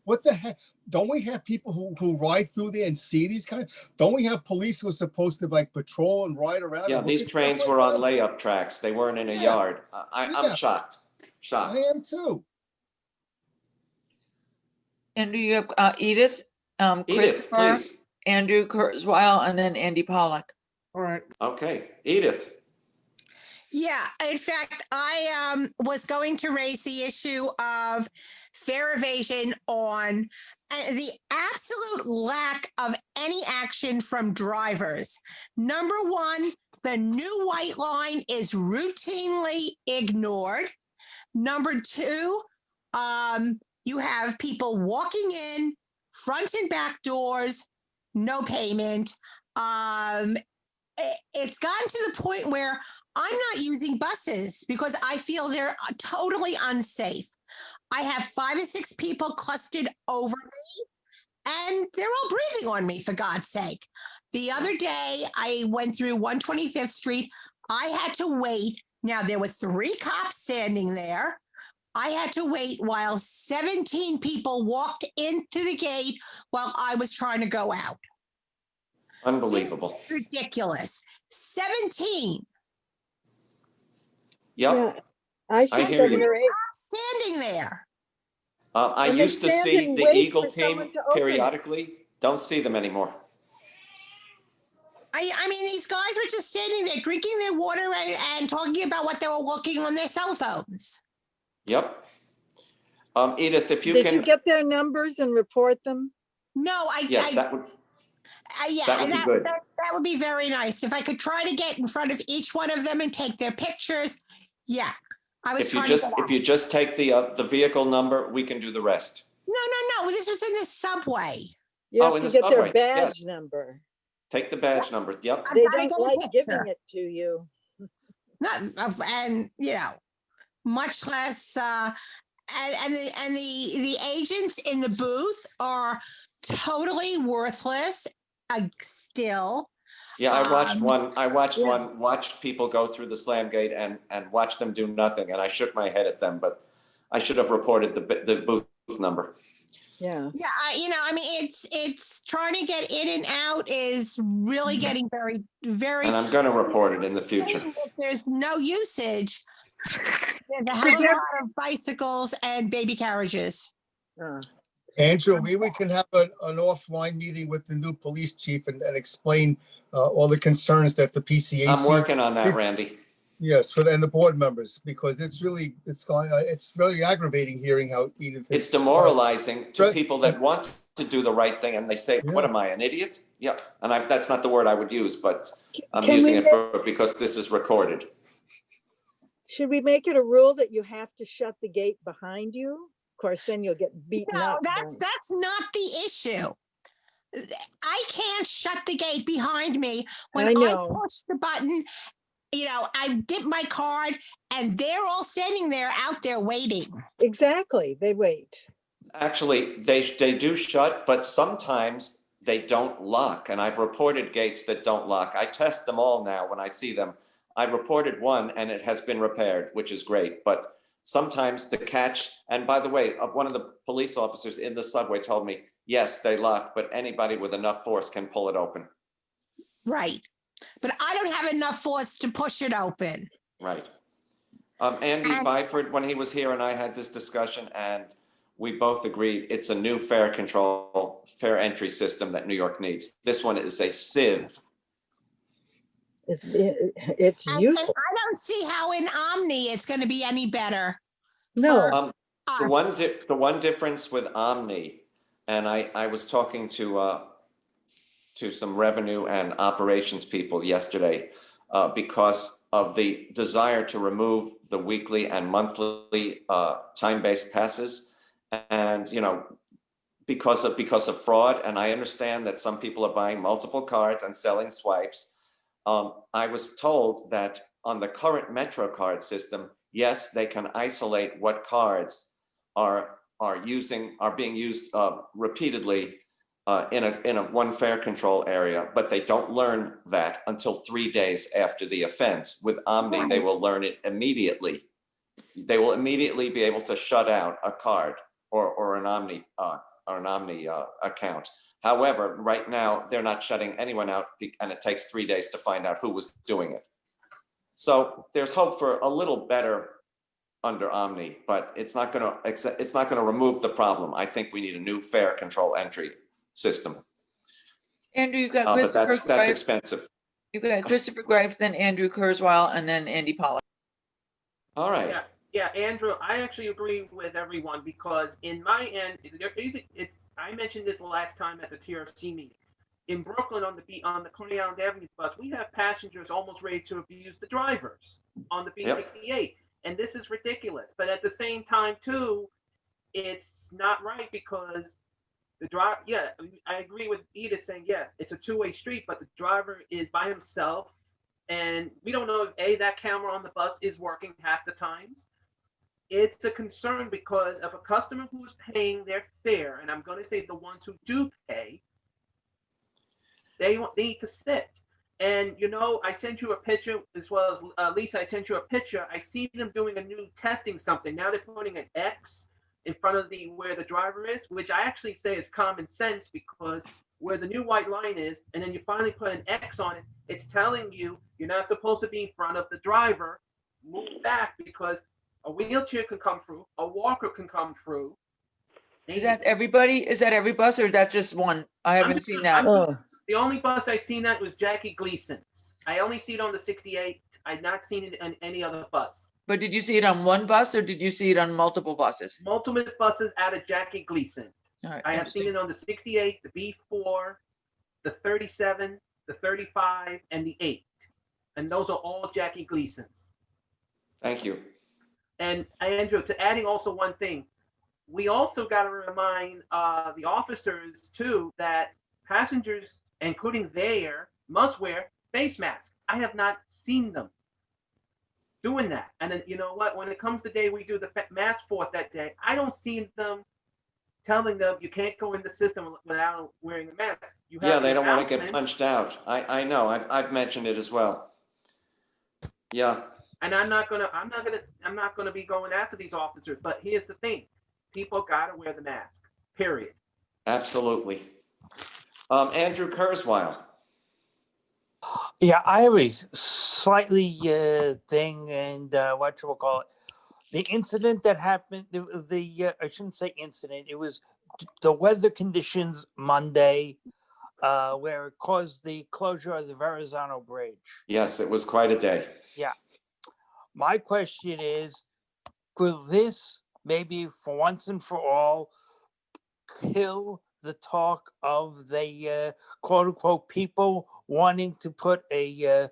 What the heck? Don't we have people who ride through there and see these don't we have police who are supposed to patrol and ride around? Yeah, these trains were on layup tracks. They weren't in a yard. I'm shocked. I am too. And do you have Edith, Edith, Christopher, please. Andrew Kurzweil, and then Andy Pollack? All right. Okay, Edith. Yeah, in fact, I was going to raise the issue of fare evasion on the absolute lack of any action from drivers. Number one, the new white line is routinely ignored. Number two, you have people walking in, front and back doors, no payment. It's gotten to the point where I'm not using buses because I feel they're totally unsafe. I have 5 or 6 people clustered over me, and they're all breathing on me, for God's sake. The other day, I went through 125th Street. I had to wait. Now, there were 3 cops standing there. I had to wait while 17 people walked into the gate while I was trying to go out. Unbelievable. It's ridiculous. 17. Yep. Yeah, I see hear 7 you. or 8. Standing there. I And they used to stand see and the wait Eagle for someone team to open it. periodically. Don't see them anymore. I mean, these guys were just standing there drinking their water and talking about what they were looking on their cell phones. Yep. Edith, if you Did can. you get their numbers and report them? No, Yes, that would. yeah, that would be good. That would be very nice. If I could try to get in front of each one of them and take their pictures. Yeah, I was trying to get If you just take the vehicle number, we can do the rest. No. This was in the subway. You have in to the get their subway, badge yes. number. Take the badge number. Yep. They gotta don't get a like picture. giving it to you. Not and much less and the agents in the booth are totally worthless still. Yeah, I watched one. I watched yeah. watched people go through the slam gate and watch them do nothing, and I shook my head at them. But I should have reported the booth number. Yeah. Yeah, I mean, it's trying to get in and out is really getting very, very. And I'm going to report it in the future. If there's no usage, there's a hell of a lot of bicycles and baby carriages. Andrew, we can have an offline meeting with the new police chief and explain all the concerns that the PCAC. I'm working on that, Randy. Yes, and the board members, because it's really aggravating hearing how Edith. It's demoralizing to people that want to do the right thing, and they say, "What am I, an idiot?" Yeah, and that's not the word I would use, but I'm using it because this is recorded. Should we make it a rule that you have to shut the gate behind you? Of course, then you'll get beaten up. No, that's not the issue. I can't shut the gate behind me when I push the button. I dip my card and they're all standing there out there waiting. Exactly. They wait. Actually, they do shut, but sometimes they don't lock. And I've reported gates that don't lock. I test them all now when I see them. I reported one and it has been repaired, which is great. But sometimes the catch, and by the way, one of the police officers in the subway told me, yes, they lock, but anybody with enough force can pull it open. Right. But I don't have enough force to push it open. Right. Andy Byford, when he was here and I had this discussion, and we both agreed it's a new fare entry system that New York needs. This one is a sieve. It's And useful. I don't see how in Omni it's going to be any better. No. The one difference with Omni, and I was talking to some revenue and operations people yesterday because of the desire to remove the weekly and monthly time-based passes, and because of fraud. And I understand that some people are buying multiple cards and selling swipes. I was told that on the current Metro card system, yes, they can isolate what cards are being used repeatedly in a one fare control area, but they don't learn that until 3 days after the offense. With Omni, they will learn it immediately. They will immediately be able to shut out a card or an Omni account. However, right now, they're not shutting anyone out, and it takes 3 days to find out who was doing it. So there's hope for a little better under Omni, but it's not going to remove the problem. I think we need a new fare control entry system. Andrew, you've got But Christopher that's Greif. expensive. You've got Christopher Greif, then Andrew Kurzweil, and then Andy Pollack. All right. Yeah, Andrew, I actually agree with everyone because in my end, I mentioned this last time at the TRC meeting. In Brooklyn on the Coney Island Avenue bus, we have passengers almost ready to abuse the drivers on the B68. And this is ridiculous. But at the same time, too, it's not right because the driver, I agree with Edith saying, it's a two-way street, but the driver is by himself. And we don't know if that camera on the bus is working half the times. It's a concern because of a customer who's paying their fare, and I'm going to say the ones who do pay, they need to sit. And, I sent you a picture, as well as Lisa, I sent you a picture. I see them doing a new testing something. Now they're putting an X in front of where the driver is, which I actually say is common sense because where the new white line is, and then you finally put an X on it, it's telling you you're not supposed to be in front of the driver. Move back because a wheelchair can come through, a walker can come through. Is that everybody? Is that every bus or is that just one? I haven't seen that. The only bus I've seen that was Jackie Gleason's. I only see it on the 68. I've not seen it on any other bus. But did you see it on one bus or did you see it on multiple buses? Multiple buses out of Jackie Gleason. All right, I have seen it on the 68, the B4, the 37, the 35, and the 8. And those are all Jackie Gleason's. Thank you. And Andrew, to adding also one thing, we also got to remind the officers too that passengers, including must wear face masks. I have not seen them doing that. And then you know what? When it comes the day we do the mask force that day, I don't see them telling them you can't go in the system without wearing a mask. They don't want to get punched out. I know. I've mentioned it as well. Yeah. And I'm not gonna be going after these officers. But here's the thing: people gotta wear the mask. Period. Absolutely. Andrew Kurzweil. Yeah, I have a slightly thing, and what you will call it, the incident that happened. I shouldn't say incident. It was the weather conditions Monday, where it caused the closure of the Verrazano Bridge. Yes, it was quite a day. Yeah. My question is, could this maybe for once and for all kill the talk of the quote unquote people wanting to put a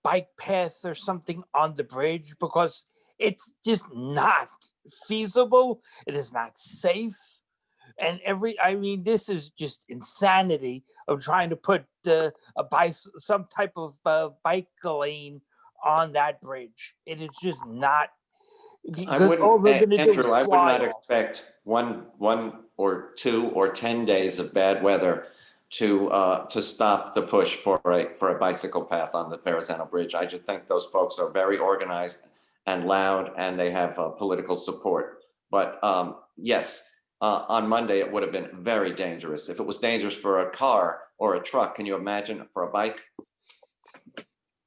bike path or something on the bridge, because it's just not feasible. It is not safe. And this is just insanity of trying to put some type of bike lane on that bridge. It is just not I Because wouldn't, all they're gonna do Andrew, is I would fly not off. expect one or 2 or 10 days of bad weather to stop the push for a bicycle path on the Verrazano Bridge. I just think those folks are very organized and loud, and they have political support. But yes, on Monday, it would have been very dangerous. If it was dangerous for a car or a truck, can you imagine for a bike?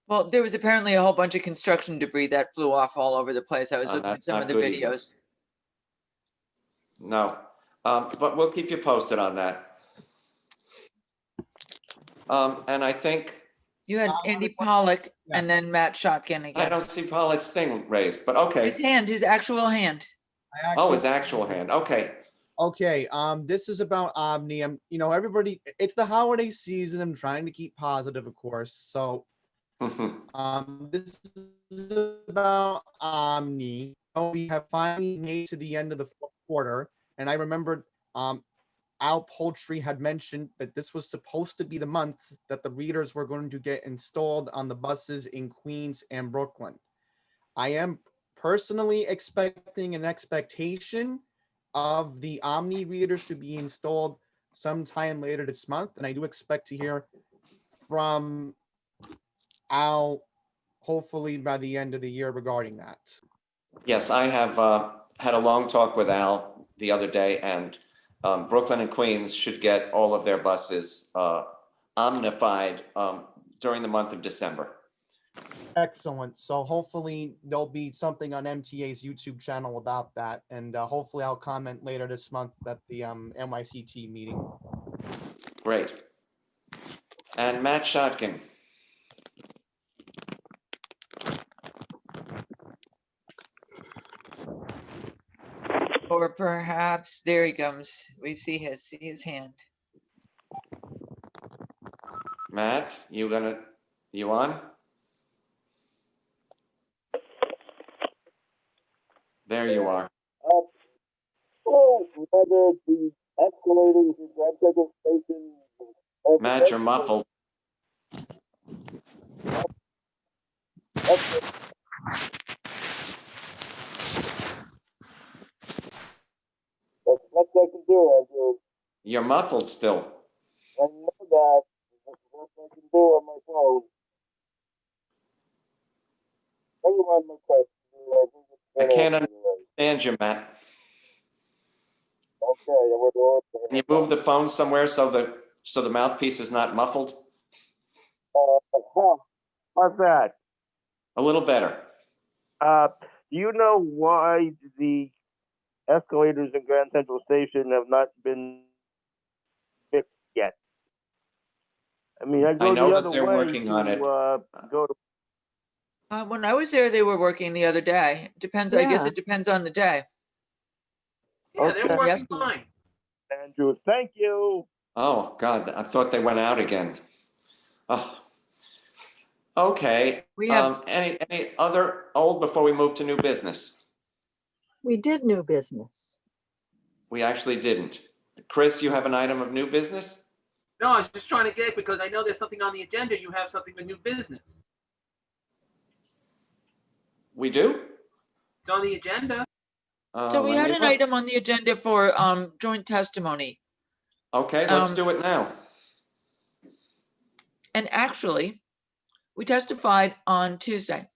Well, there was apparently a whole bunch of construction debris that flew off all over the place. I was looking at That's some of not the good either. videos. No, but we'll keep you posted on that. And I think, You had Andy Pollock and Yes. then Matt Shotkin I again. don't see Pollock's thing raised, but okay. His hand, his actual hand. Oh, his actual hand, okay. Okay, this is about Omni. Everybody, it's the holiday season. I'm trying to keep positive, of course. So, this is about Omni. We have finally made to the end of the fourth quarter, and I remember Al Poultry had mentioned that this was supposed to be the month that the readers were going to get installed on the buses in Queens and Brooklyn. I am personally expecting an expectation of the Omni readers to be installed sometime later this month, and I do expect to hear from Al hopefully by the end of the year regarding that. Yes, I have had a long talk with Al the other day, and Brooklyn and Queens should get all of their buses omnified during the month of December. Excellent. So hopefully there'll be something on MTA's YouTube channel about that, and hopefully I'll comment later this month at the NYCT meeting. Great. And Matt Shotkin. Or perhaps, there he comes. We see his hand. Matt, you on? There you are. Whether the escalators in Grand Central Station. Matt, you're muffled. That's what I can do, Andrew. You're muffled still. I know that. That's what I can do on my phone. Everyone, my question. I can't understand you, Matt. Okay, I will do it. Can you move the phone somewhere so the mouthpiece is not muffled? How's that? A little better. Do you know why the escalators in Grand Central Station have not been fixed yet? I mean, I go know the that other they're way working on it. Go to. When I was there, they were working the other day. Depends. I guess Yeah. it depends on the day. Yeah, they're Okay. working Yes. fine. Andrew, thank you. Oh, God, I thought they went out again. Oh. Okay. We have Any other old before we move to new business? We did new business. We actually didn't. Chris, you have an item of new business? No, I was just trying to get, because I know there's something on the agenda. You have something with new business. We do? It's on the agenda. So we Let had me an look. item on the agenda for joint testimony. Okay, let's do it now. And actually, we testified on Tuesday.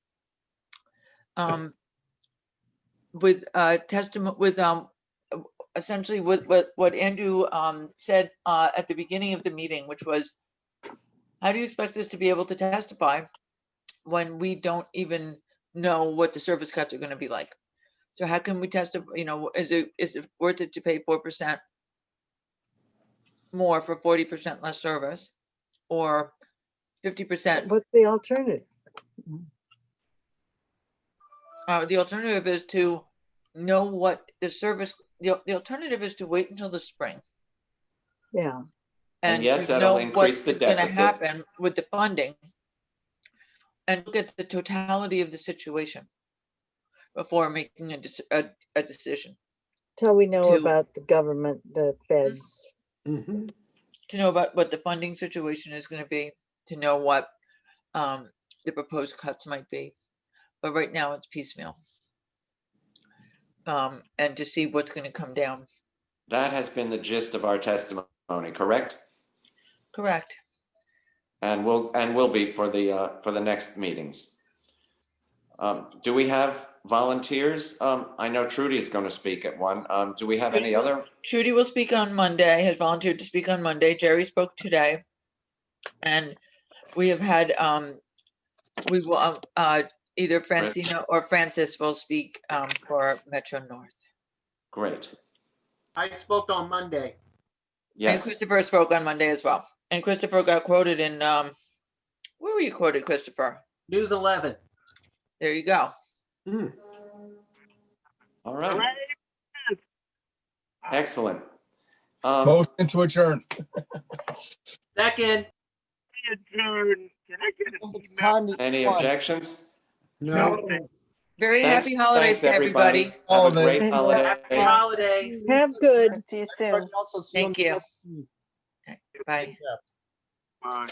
With testimony, with essentially what Andrew said at the beginning of the meeting, which was, how do you expect us to be able to testify when we don't even know what the service cuts are going to be like? So how can we testify? Is it worth it to pay 4% more for 40% less service, or 50%? What's the alternative? The alternative is to know what the service. The alternative is to wait until the spring. Yeah. And yes, to that'll know increase the what is going to deficit. happen with the funding, and look at the totality of the situation before making a decision. Till we know To- about the government, the feds. To know about what the funding situation is going to be, to know what the proposed cuts might be. But right now it's piecemeal. and to see what's going to come down. That has been the gist of our testimony, correct? Correct. And will be for the next meetings. Do we have volunteers? I know Trudy is going to speak at one. Do we have any other? Trudy will speak on Monday, has volunteered to speak on Monday. Jerry spoke today. And we have had, we will, either Francina or Francis will speak for Metro North. Great. I spoke on Monday. And Yes. Christopher spoke on Monday as well. And Christopher got quoted in, where were you quoted, Christopher? News 11. There you go. All right. Excellent. Motion to adjourn. Second. It's time to Any eat lunch. objections? No. Very Thanks- happy holidays thanks, to everybody. Have a great Holidays. holiday. Happy holidays. Have good. See you soon. Everybody else will see you on Thank the you. 14th. Bye. Bye.